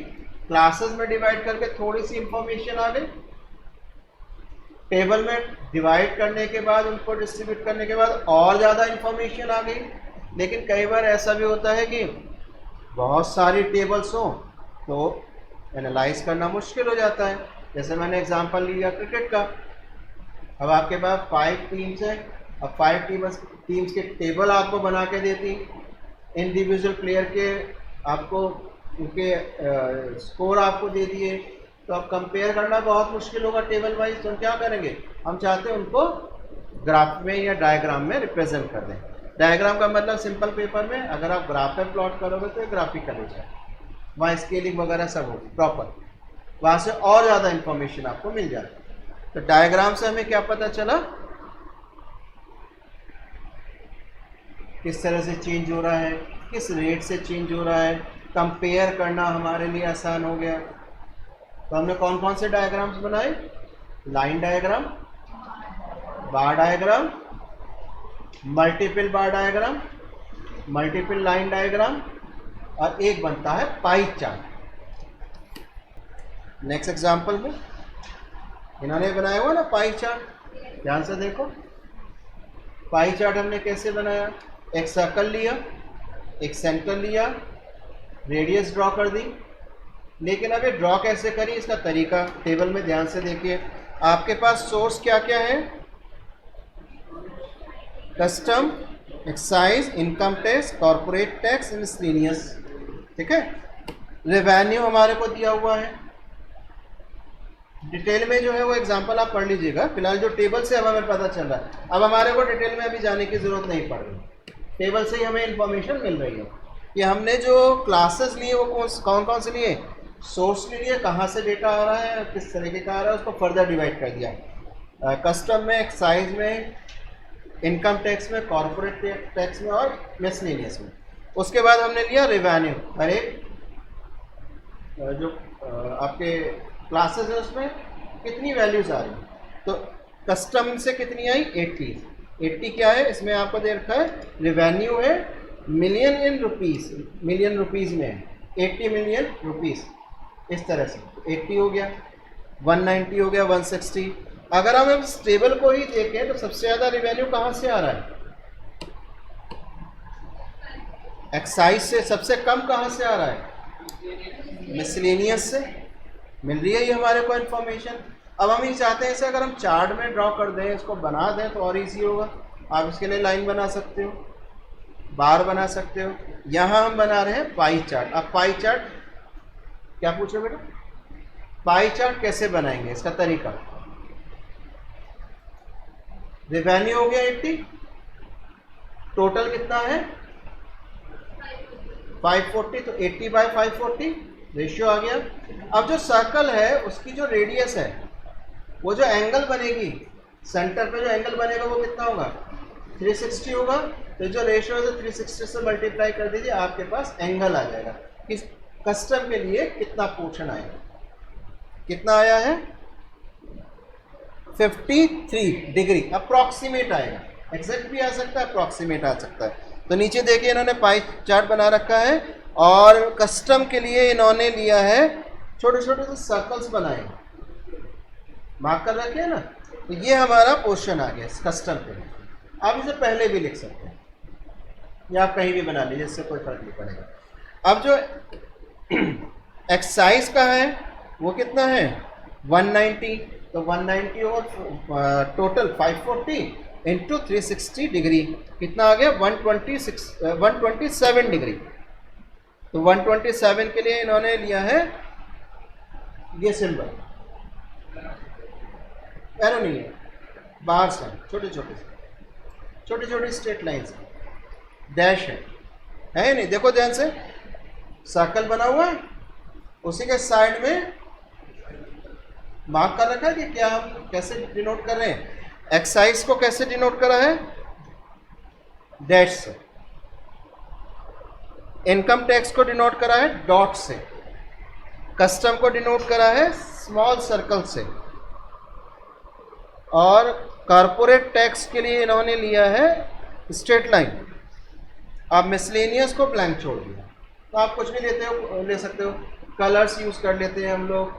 [SPEAKER 1] क्लासेस में डिवाइड करके थोड़ी सी इंफॉर्मेशन आ गई, टेबल में डिवाइड करने के बाद, उनको डिस्ट्रीब्यूट करने के बाद और ज़्यादा इंफॉर्मेशन आ गई। लेकिन कई बार ऐसा भी होता है कि बहुत सारी टेबल्स हों तो एनालाइज करना मुश्किल हो जाता है। जैसे मैंने एग्जांपल लिया क्रिकेट का। अब आपके पास 5 टीम्स हैं, अब 5 टीम्स के टेबल आपको बना के देती, इंडिविजुअल प्लेयर के आपको उनके स्कोर आपको दे दिए, तो अब कंपेयर करना बहुत मुश्किल होगा टेबल वाइज। तो हम क्या करेंगे, हम चाहते हैं उनको ग्राफ में या डायग्राम में रिप्रेजेंट कर दें। डायग्राम का मतलब सिंपल पेपर में, अगर आप ग्राफ में प्लॉट करोगे तो ग्राफिकल हो जाए, वहाँ स्केलिंग वगैरह सब होगी प्रॉपर, वहाँ से और ज़्यादा इंफॉर्मेशन आपको मिल जाती है। तो डायग्राम से हमें क्या पता चला, किस तरह से चेंज हो रहा है, किस रेट से चेंज हो रहा है, कंपेयर करना हमारे लिए आसान हो गया। तो हमने कौन कौन से डायग्राम्स बनाए, लाइन डायग्राम, बार डायग्राम, मल्टीपल बार डायग्राम, मल्टीपल लाइन डायग्राम, और एक बनता है पाई चार्ट। नेक्स्ट एग्जांपल में इन्होंने बनाया हुआ ना पाई चार्ट, ध्यान से देखो। पाई चार्ट हमने कैसे बनाया, एक सर्कल लिया, एक सेंटर लिया, रेडियस ड्रॉ कर दी। लेकिन अब ये ड्रॉ कैसे करी, इसका तरीका टेबल में ध्यान से देखिए। आपके पास सोर्स क्या क्या है, custom, excise, income tax, corporate tax, miscellaneous, ठीक है। रेवेन्यू हमारे को दिया हुआ है, डिटेल में जो है वो एग्जांपल आप पढ़ लीजिएगा। फिलहाल जो टेबल से हमें पता चल रहा है, अब हमारे को डिटेल में अभी जाने की जरूरत नहीं पड़ रही, टेबल से ही हमें इंफॉर्मेशन मिल रही है कि हमने जो क्लासेस लिए वो कौन कौन से लिए, सोर्स के लिए, कहाँ से डेटा आ रहा है, किस तरीके का आ रहा है, उसको फर्दर डिवाइड कर दिया, कस्टम में, एक्साइज में, इनकम टैक्स में, कॉर्पोरेट टैक्स में और मिसलेनियस में। उसके बाद हमने लिया रेवेन्यू, हर एक जो आपके क्लासेस है उसमें कितनी वैल्यूज आ रही। तो कस्टम से कितनी आई, 80 क्या है इसमें आपको दे रखा है, रेवेन्यू है million in rupees, million rupees में है 80 मिलियन रुपीस, इस तरह से 80 हो गया, 190 हो गया, 160। अगर हम इस टेबल को ही देखें तो सबसे ज़्यादा रेवेन्यू कहाँ से आ रहा है, एक्साइज से। सबसे कम कहाँ से आ रहा है, मिसलेनियस से। मिल रही है ये हमारे को इन्फॉर्मेशन। अब हम ये चाहते हैं इसे अगर हम चार्ट में ड्रॉ कर दें, इसको बना दें तो और इजी होगा। आप इसके लिए लाइन बना सकते हो, बार बना सकते हो। यहाँ हम बना रहे हैं पाई चार्ट। अब पाई चार्ट क्या पूछ रहे हो बेटा, पाई चार्ट कैसे बनाएंगे, इसका तरीका। रेवेन्यू हो गया 80, टोटल कितना है 540, तो 80 बाई 540 रेशियो आ गया। अब जो सर्कल है उसकी जो रेडियस है, वो जो एंगल बनेगी सेंटर पे, जो एंगल बनेगा वो कितना होगा, 360 होगा। तो जो रेशियो है 360 से मल्टीप्लाई कर दीजिए, आपके पास एंगल आ जाएगा कि कस्टम के लिए कितना पोर्शन आएगा। कितना आया है 53 डिग्री, अप्रॉक्सीमेट आएगा, एग्जैक्ट भी आ सकता है, अप्रॉक्सीमेट आ सकता है। तो नीचे देखिए इन्होंने पाई चार्ट बना रखा है और कस्टम के लिए इन्होंने लिया है छोटे छोटे से सर्कल्स बनाए, मार्क कर रखे हैं ना। तो ये हमारा पोर्शन आ गया कस्टम पे। आप इसे पहले भी लिख सकते हैं या आप कहीं भी बना लीजिए, इससे कोई फर्क नहीं पड़ेगा। अब जो एक्साइज का है वो कितना है 190, तो 190 और टोटल 540 इंटू 360 डिग्री कितना आ गया 127 डिग्री। तो 127 के लिए इन्होंने लिया है ये सिंबल एरो नहीं है, बाहर से छोटे छोटे स्ट्रेट लाइंस डैश है नहीं, देखो ध्यान से, सर्कल बना हुआ है, उसी के साइड में मार्क कर रखा है कि क्या हम कैसे डिनोट कर रहे हैं, एक्साइज को कैसे डिनोट करा है, डैश से, इनकम टैक्स को डिनोट करा है डॉट से, कस्टम को डिनोट करा है स्मॉल सर्कल से, और कॉर्पोरेट टैक्स के लिए इन्होंने लिया है स्ट्रेट लाइन। आप मिसलेनियस को ब्लैंक छोड़ दिया, तो आप कुछ भी ले सकते हो, कलर्स यूज कर लेते हैं हम लोग,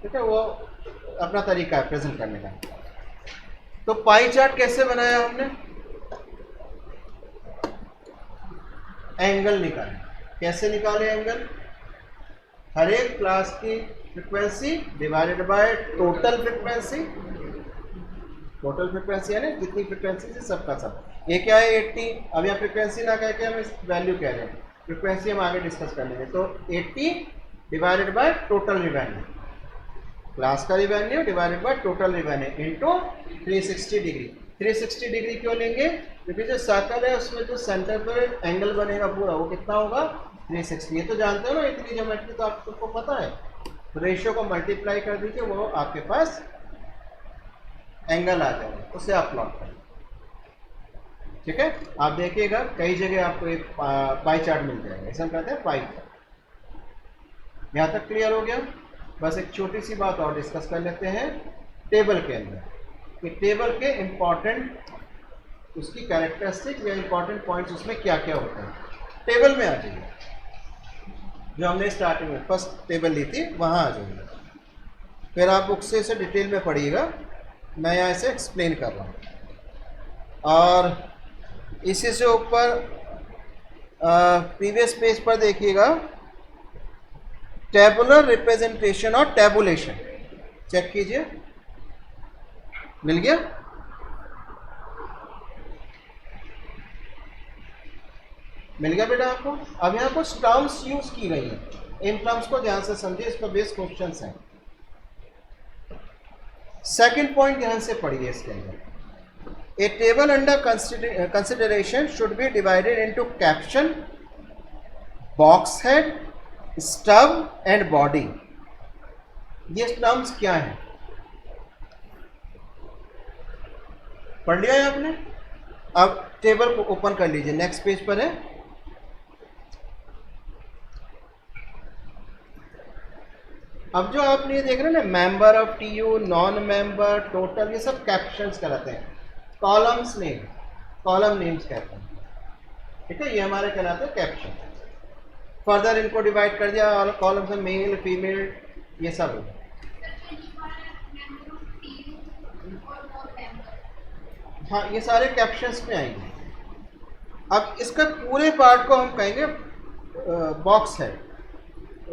[SPEAKER 1] ठीक है, वो अपना तरीका है प्रेजेंट करने का। तो पाई चार्ट कैसे बनाया हमने, एंगल निकाले, कैसे निकाले एंगल, हर एक क्लास की frequency divided by total frequency, total frequency यानी जितनी फ्रिक्वेंसी से सबका सब, ये क्या है 80, अब यहाँ फ्रिक्वेंसी ना कह के हम इस वैल्यू कह रहे हैं, फ्रिक्वेंसी हम आगे डिस्कस कर लेंगे। तो 80 divided by total revenue, class का revenue divided by total revenue into 360 degree. 360 degree क्यों लेंगे, क्योंकि जो सर्कल है उसमें जो सेंटर पर एंगल बनेगा पूरा वो कितना होगा 360। ये तो जानते हो ना, इतनी ज्योमेट्री तो आपको पता है, तो रेशियो को मल्टीप्लाई कर दीजिए, वो आपके पास एंगल आ जाएगा, उसे आप प्लॉट करें, ठीक है। आप देखिएगा कई जगह आपको एक पाई चार्ट मिल जाएगा, ऐसा कहते हैं पाई चार्ट। यहाँ तक क्लियर हो गया। बस एक छोटी सी बात और डिस्कस कर लेते हैं टेबल के अंदर, कि टेबल के इम्पॉर्टेंट उसकी कैरेक्टरिस्टिक्स या इम्पॉर्टेंट पॉइंट्स उसमें क्या क्या होते हैं। टेबल में आ जाइए, जो हमने स्टार्टिंग में फर्स्ट टेबल ली थी वहाँ आ जाइए, फिर आप बुक से इसे डिटेल में पढ़िएगा, मैं यहाँ इसे एक्सप्लेन कर रहा हूँ। और इसी से ऊपर प्रीवियस पेज पर देखिएगा टेबुलर रिप्रेजेंटेशन और टेबुलेशन, चेक कीजिए, मिल गया। मिल गया बेटा आपको। अब यहाँ कुछ टर्म्स यूज की गई हैं, इन टर्म्स को ध्यान से समझिए, इस पर बेस क्वेश्चंस हैं। सेकंड पॉइंट ध्यान से पढ़िए इसके अंदर, A table under consideration should be divided into caption, box head, stub and body। ये टर्म्स क्या हैं, पढ़ लिया है आपने। अब टेबल को ओपन कर लीजिए, नेक्स्ट पेज पर है। अब जो आपने ये देख रहे हैं ना, member of TU, non member, total, ये सब कैप्शंस कहलाते हैं। कॉलम्स नेम, कॉलम नेम्स कहते हैं, ठीक है, ये हमारे कहलाते हैं कैप्शन। फर्दर इनको डिवाइड कर दिया, और कॉलम्स में मेल फीमेल ये सब है। हाँ, ये सारे कैप्शंस में आएंगे। अब इसका पूरे पार्ट को हम कहेंगे बॉक्स है।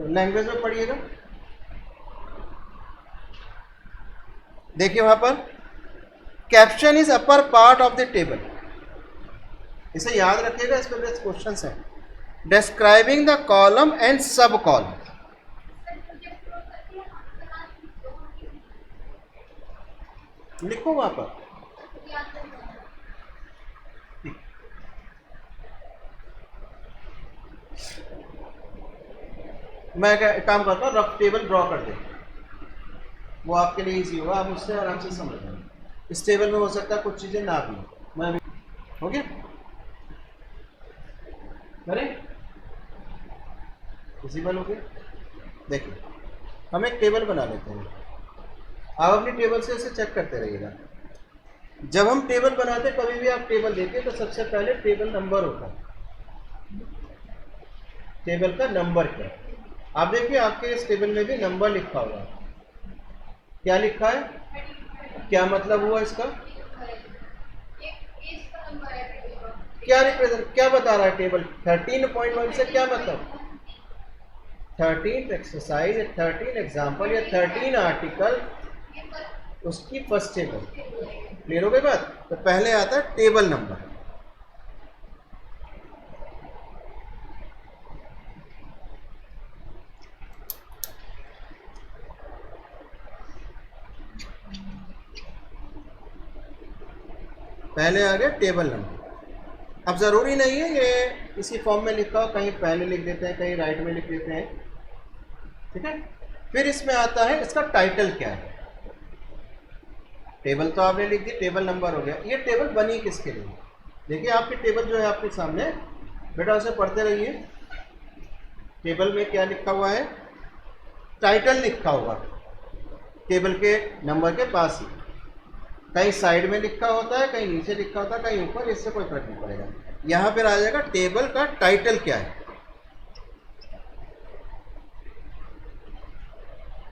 [SPEAKER 1] लैंग्वेज में पढ़िएगा, देखिए वहां पर caption is upper part of the table, इसे याद रखिएगा, इस पर बेस्ट क्वेश्चन है। डिस्क्राइबिंग द कॉलम एंड सब कॉलम, लिखो वहां पर। मैं काम करता हूँ, रफ टेबल ड्रॉ कर दे, वो आपके लिए इजी होगा, आप उससे आराम से समझ लेंगे। इस टेबल में हो सकता है कुछ चीजें ना भी, मैं भी हो गया, करें विजिबल हो गया। देखिए हम एक टेबल बना लेते हैं, आप अपनी टेबल से इसे चेक करते रहिएगा। जब हम टेबल बनाते हैं, कभी भी आप टेबल देखिए तो सबसे पहले टेबल नंबर होता है, टेबल का नंबर क्या है। आप देखिए आपके इस टेबल में भी नंबर लिखा हुआ है, क्या लिखा है, क्या मतलब हुआ इसका, क्या रिप्रेजेंट, क्या बता रहा है टेबल। 13.1 से क्या मतलब, 13 एक्सरसाइज, 13 एग्जाम्पल या 13 आर्टिकल, उसकी फर्स्ट टेबल। क्लियर हो गई बात। तो पहले आता है टेबल नंबर, पहले आ गया टेबल नंबर। अब ज़रूरी नहीं है ये इसी फॉर्म में लिखा हो, कहीं पहले लिख देते हैं, कहीं राइट में लिख देते हैं, ठीक है। फिर इसमें आता है इसका टाइटल क्या है। टेबल तो आपने लिख दी, टेबल नंबर हो गया। ये टेबल बनी किसके लिए? देखिए आपकी टेबल जो है आपके सामने, बेटा उसे पढ़ते रहिए। टेबल में क्या लिखा हुआ है? टाइटल लिखा होगा टेबल के नंबर के पास ही, कहीं साइड में लिखा होता है, कहीं नीचे लिखा होता है, कहीं ऊपर, इससे कोई फर्क नहीं पड़ेगा। यहां पर आ जाएगा टेबल का टाइटल क्या है।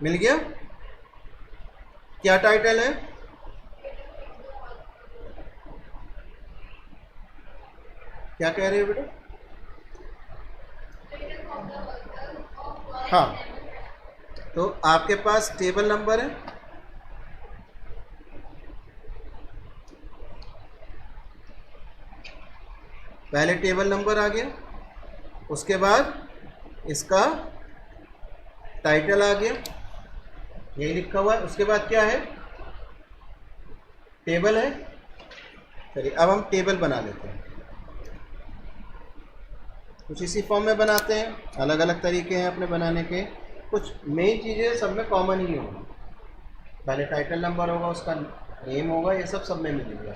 [SPEAKER 1] मिल गया? क्या टाइटल है? क्या कह रहे हो बेटा? हाँ, तो आपके पास टेबल नंबर है, पहले टेबल नंबर आ गया, उसके बाद इसका टाइटल आ गया, यही लिखा हुआ है। उसके बाद क्या है? टेबल है। चलिए अब हम टेबल बना लेते हैं। कुछ इसी फॉर्म में बनाते हैं, अलग अलग तरीके हैं अपने बनाने के। कुछ मेन चीज़ें सब में कॉमन ही होंगी। पहले टाइटल नंबर होगा, उसका नेम होगा, ये सब में मिलेगा।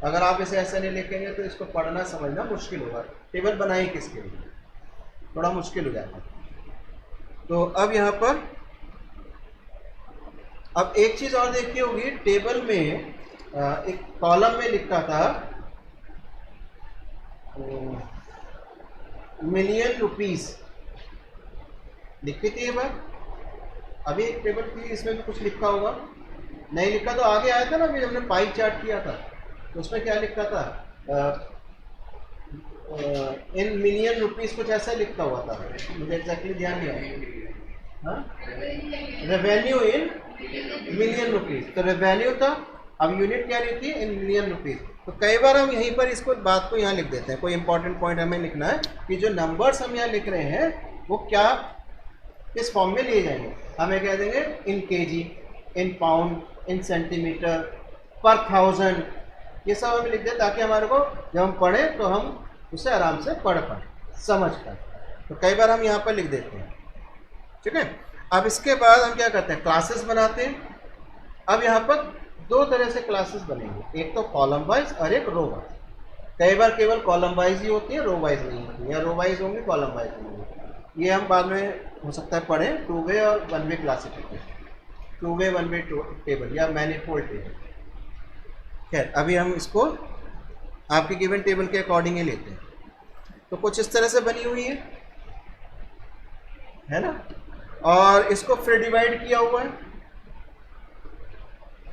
[SPEAKER 1] अगर आप इसे ऐसे नहीं लिखेंगे तो इसको पढ़ना समझना मुश्किल होगा। टेबल बनाई किसके लिए, थोड़ा मुश्किल हो जाएगा। तो अब यहाँ पर अब एक चीज़ और देखी होगी, टेबल में एक कॉलम में लिखा था मिलियन रुपीस, लिखी थी ये बात। अभी एक टेबल की इसमें भी कुछ लिखा होगा, नहीं लिखा तो आगे आया था ना, अभी हमने पाई चार्ट किया था तो उसमें क्या लिखा था? इन मिलियन रुपीस, कुछ ऐसा लिखा हुआ था, मुझे एग्जैक्टली ध्यान नहीं आया। रेवेन्यू इन मिलियन रुपीस, तो रेवेन्यू था, अब यूनिट क्या रही थी? In million rupees. तो कई बार हम यहीं पर इसको बात को यहाँ लिख देते हैं। कोई इंपॉर्टेंट पॉइंट हमें लिखना है कि जो नंबर्स हम यहाँ लिख रहे हैं वो क्या इस फॉर्म में लिए जाएंगे। हमें कह देंगे in kg, in pound, in centimetre, per thousand, ये सब हमें लिख दें ताकि हमारे को जब हम पढ़ें तो हम उसे आराम से पढ़ पाएँ, समझ पाएँ। तो कई बार हम यहाँ पर लिख देते हैं, ठीक है। अब इसके बाद हम क्या करते हैं? क्लासेस बनाते हैं। अब यहाँ पर दो तरह से क्लासेस बनेंगे, एक तो कॉलम वाइज और एक रो वाइज। कई बार केवल कॉलम वाइज ही होती है, रो वाइज नहीं होती, या रो वाइज होंगी, कॉलम वाइज नहीं होंगी। ये हम बाद में हो सकता है पढ़ें, 2 वे और 1 वे क्लासिफिकेशन, 2 वे 1 वे टेबल या मैनिफोल्ड टेबल। खैर अभी हम इसको आपके गिवन टेबल के अकॉर्डिंग ही लेते हैं। तो कुछ इस तरह से बनी हुई है ना, और इसको फिर डिवाइड किया हुआ है।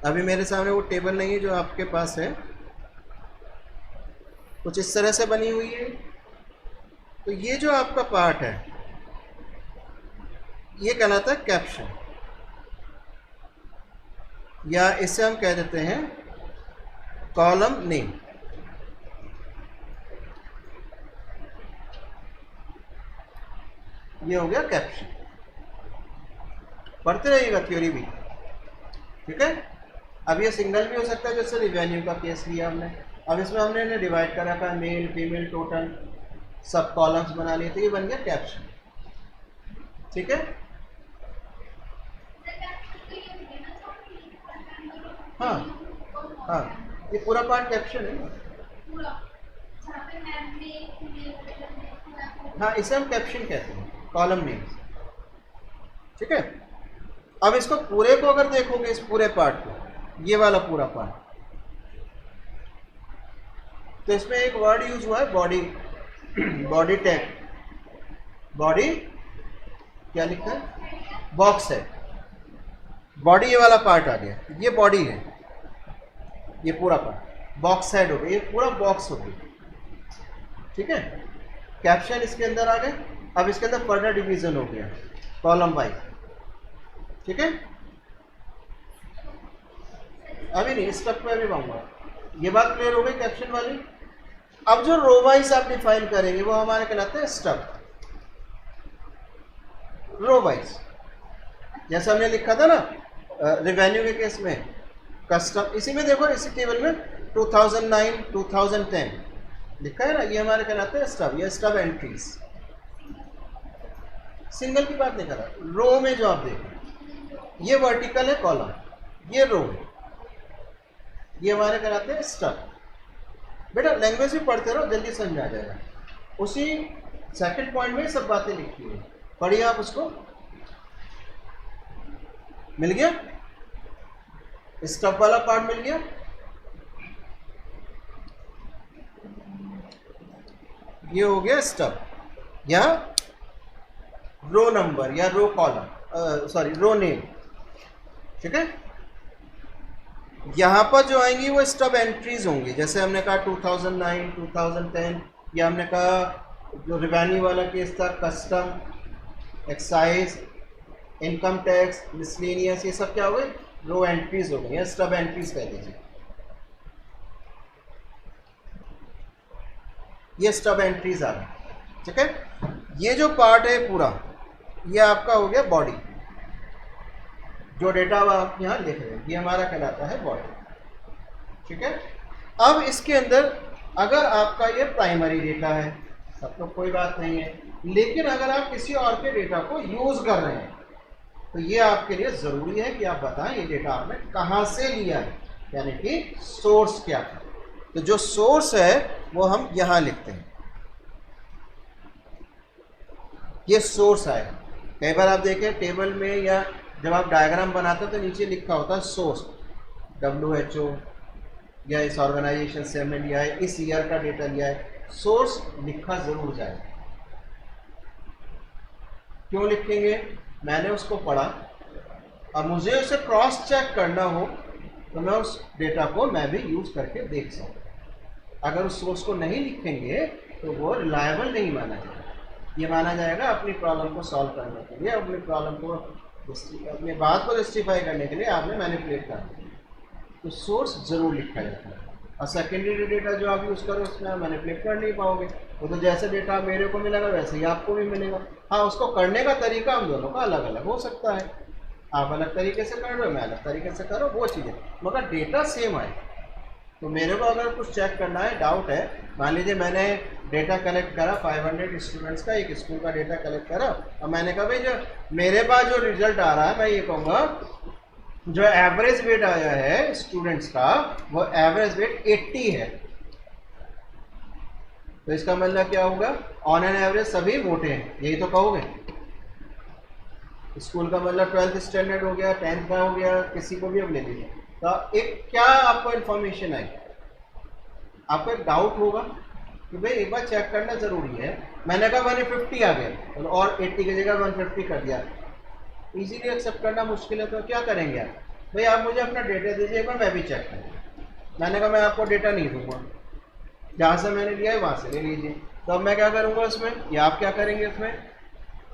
[SPEAKER 1] अभी मेरे सामने वो टेबल नहीं है जो आपके पास है, कुछ इस तरह से बनी हुई है। तो ये जो आपका पार्ट है ये कहलाता है कैप्शन, या इसे हम कह देते हैं कॉलम नेम। ये हो गया कैप्शन। पढ़ते रहिएगा थ्योरी भी, ठीक है। अब ये सिंगल भी हो सकता है, जैसे रिवेन्यू का केस लिया हमने। अब इसमें हमने डिवाइड कर रखा है, मेल फीमेल टोटल, सब कॉलम्स बना लिए, तो ये बन गया कैप्शन, ठीक है। हाँ हाँ, ये पूरा पार्ट कैप्शन है। हाँ, इसे हम कैप्शन कहते हैं, कॉलम नेम, ठीक है। अब इसको पूरे को अगर देखोगे, इस पूरे पार्ट को, ये वाला पूरा पार्ट, तो इसमें एक वर्ड यूज हुआ है बॉडी, बॉडी टैग। बॉडी क्या लिखा है? बॉक्स है। बॉडी ये वाला पार्ट आ गया, ये बॉडी है, ये पूरा पार्ट बॉक्स हेड हो गया, ये पूरा बॉक्स हो गया, ठीक है। कैप्शन इसके अंदर आ गए। अब इसके अंदर फर्दर डिवीजन हो गया कॉलम वाइज, ठीक है। अभी नहीं, स्टेप पे भी पाऊंगा। ये बात क्लियर हो गई कैप्शन वाली। अब जो रो वाइज आप डिफाइन करेंगे वो हमारे कहलाते हैं स्टब। रो वाइज जैसे हमने लिखा था ना रेवेन्यू के केस में, कस्टम, इसी में देखो, इसी टेबल में 2009 2010 लिखा है ना, ये हमारे कहलाते हैं स्टब, ये स्टब एंट्रीज। सिंगल की बात नहीं कर रहा, रो में जो आप देखें ये वर्टिकल है कॉलम, ये रो है, ये हमारे कहलाते हैं स्टब। बेटा लैंग्वेज भी पढ़ते रहो, जल्दी समझ आ जाएगा। उसी सेकंड पॉइंट में सब बातें लिखी है, पढ़िए आप उसको। मिल गया, स्टब वाला पार्ट मिल गया। ये हो गया स्टब या रो नंबर या रो कॉलम, सॉरी रो नेम, ठीक है। यहां पर जो आएंगी वो स्टब एंट्रीज होंगी, जैसे हमने कहा 2009 2010, या हमने कहा जो रिवेन्यू वाला केस था, custom, excise, income tax, miscellaneous, ये सब क्या हो गए, रो एंट्रीज हो गई, स्टब एंट्रीज कह दीजिए। ये स्टब एंट्रीज आ गई, ठीक है। ये जो पार्ट है पूरा, ये आपका हो गया बॉडी, जो डेटा आप यहाँ लिख रहे हैं ये हमारा कहलाता है बॉडी, ठीक है। अब इसके अंदर अगर आपका ये प्राइमरी डेटा है तब तो कोई बात नहीं है, लेकिन अगर आप किसी और के डेटा को यूज कर रहे हैं तो ये आपके लिए जरूरी है कि आप बताएं ये डेटा आपने कहाँ से लिया है, यानी कि सोर्स क्या था। तो जो सोर्स है वो हम यहाँ लिखते हैं, ये सोर्स आएगा। कई बार आप देखें टेबल में या जब आप डायग्राम बनाते हो तो नीचे लिखा होता है सोर्स, WHO या इस ऑर्गेनाइजेशन से हमने लिया है, इस ईयर का डेटा लिया है, सोर्स लिखा जरूर जाए। क्यों लिखेंगे, मैंने उसको पढ़ा और मुझे उसे क्रॉस चेक करना हो तो मैं उस डेटा को मैं भी यूज करके देख सकूँ। अगर उस सोर्स को नहीं लिखेंगे तो वो रिलायबल नहीं माना जाएगा। ये माना जाएगा अपनी प्रॉब्लम को सॉल्व करने के लिए, अपनी प्रॉब्लम को, अपनी बात को जस्टिफाई करने के लिए आपने मैनिपुलेट करना, तो सोर्स जरूर लिखा जाता है। और सेकेंडरी डेटा जो आप यूज़ करो उसमें आप मैनिपुलेट कर नहीं पाओगे, वो तो जैसे डेटा मेरे को मिलेगा वैसे ही आपको भी मिलेगा। हाँ, उसको करने का तरीका हम दोनों का अलग अलग हो सकता है, आप अलग तरीके से कर रहे हो, मैं अलग तरीके से करो, वो चीज़ें, मगर डेटा सेम आए। तो मेरे को अगर कुछ चेक करना है, डाउट है, मान लीजिए मैंने डेटा कलेक्ट करा 500 स्टूडेंट्स का, एक स्कूल का डेटा कलेक्ट करा और मैंने कहा भाई जो मेरे पास जो रिजल्ट आ रहा है, मैं ये कहूँगा जो एवरेज वेट आया है स्टूडेंट्स का वो एवरेज वेट 80 है। तो इसका मतलब क्या होगा, ऑन एन एवरेज सभी मोटे हैं, यही तो कहोगे। स्कूल का मतलब 12th स्टैंडर्ड हो गया, 10th का हो गया, किसी को भी अब ले लीजिए। तो एक क्या आपको इन्फॉर्मेशन आई, आपको एक डाउट होगा कि भाई एक बार चेक करना जरूरी है। मैंने कहा 150 आ गया और 80 की जगह 150 कर दिया, इजीली एक्सेप्ट करना मुश्किल है। तो क्या करेंगे आप, भाई आप मुझे अपना डेटा दीजिए एक बार, मैं भी चेक करूँ। मैंने कहा मैं आपको डेटा नहीं दूंगा, जहाँ से मैंने लिया है वहाँ से ले लीजिए। तो अब मैं क्या करूँगा उसमें, या आप क्या करेंगे उसमें,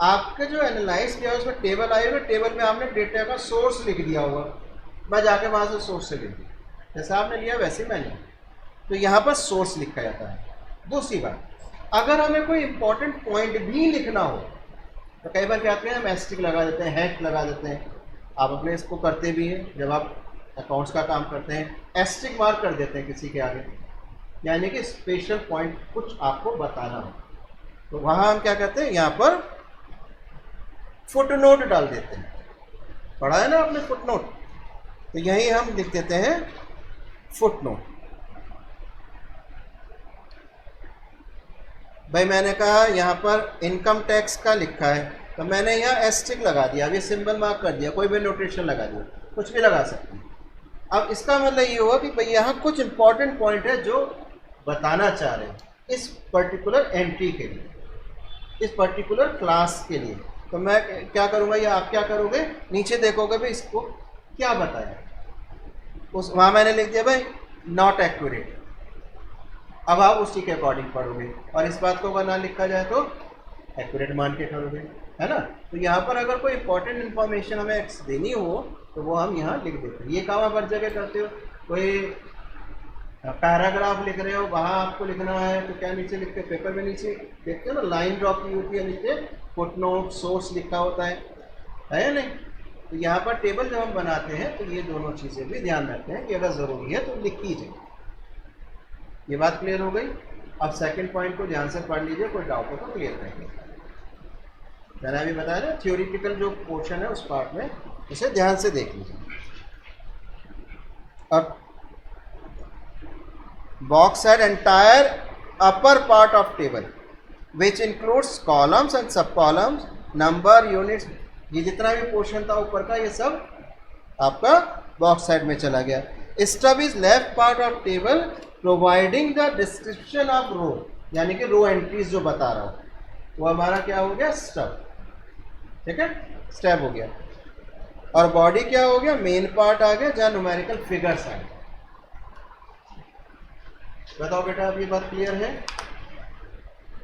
[SPEAKER 1] आपके जो एनालाइज किया उसमें टेबल आई होगा, टेबल में आपने डेटा का सोर्स लिख दिया होगा, मैं जाके वहाँ से सोर्स से ले लूँ, जैसा आपने लिया वैसे मैंने। तो यहाँ पर सोर्स लिखा जाता है। दूसरी बात, अगर हमें कोई इंपॉर्टेंट पॉइंट भी लिखना हो तो कई बार क्या करते हैं, हम एस्टिक लगा देते हैं, हैश लगा देते हैं। आप अपने इसको करते भी हैं, जब आप अकाउंट्स का काम करते हैं एस्टिक मार्क कर देते हैं किसी के आगे, यानी कि स्पेशल पॉइंट कुछ आपको बताना हो। तो वहाँ हम क्या कहते हैं, यहाँ पर फुटनोट डाल देते हैं। पढ़ा है ना आपने फुटनोट, तो यही हम लिख देते हैं फुटनोट। भाई मैंने कहा यहाँ पर इनकम टैक्स का लिखा है तो मैंने यहाँ एस्टिक लगा दिया, अभी सिंबल मार्क कर दिया, कोई भी नोटेशन लगा दिया, कुछ भी लगा सकते हैं। अब इसका मतलब ये हुआ कि भाई यहाँ कुछ इंपॉर्टेंट पॉइंट है जो बताना चाह रहे हैं इस पर्टिकुलर एंट्री के लिए, इस पर्टिकुलर क्लास के लिए। तो मैं क्या करूँगा या आप क्या करोगे, नीचे देखोगे भाई इसको क्या बताया, उस वहाँ मैंने लिख दिया भाई नॉट एक्यूरेट। अब आप उसी के अकॉर्डिंग पढ़ोगे और इस बात को अगर ना लिखा जाए तो एक्यूरेट मान के करोगे, है ना। तो यहाँ पर अगर कोई इंपॉर्टेंट इन्फॉर्मेशन हमें देनी हो तो वो हम यहाँ लिख देते हैं। ये काम आप हर जगह करते हो, कोई पैराग्राफ लिख रहे हो वहाँ आपको लिखना है तो क्या नीचे लिखते हो, पेपर में नीचे देखते हो ना लाइन ड्रॉप की होती है, नीचे फुटनोट सोर्स लिखा होता है या नहीं। तो यहाँ पर टेबल जब हम बनाते हैं तो ये दोनों चीज़ें भी ध्यान रखते हैं कि अगर ज़रूरी है तो लिखी जाए। ये बात क्लियर हो गई। अब सेकंड पॉइंट को ध्यान से पढ़ लीजिए, कोई डाउट हो तो क्लियर करेंगे। मैंने अभी बताया ना थ्योरिटिकल जो पोर्शन है उस पार्ट में, उसे ध्यान से देख लीजिए। अब box had entire upper part of table which includes columns and सब कॉलम्स, नंबर, यूनिट्स, ये जितना भी पोर्शन था ऊपर का ये सब आपका बॉक्स साइड में चला गया। Stub is left part of table providing the description of row, यानी कि रो एंट्रीज जो बता रहा हूँ वो हमारा क्या हो गया, स्टब। ठीक है, स्टेप हो गया। और बॉडी क्या हो गया, मेन पार्ट आ गया जहाँ न्यूमेरिकल फिगर्स आए। बताओ बेटा अब ये बात क्लियर है?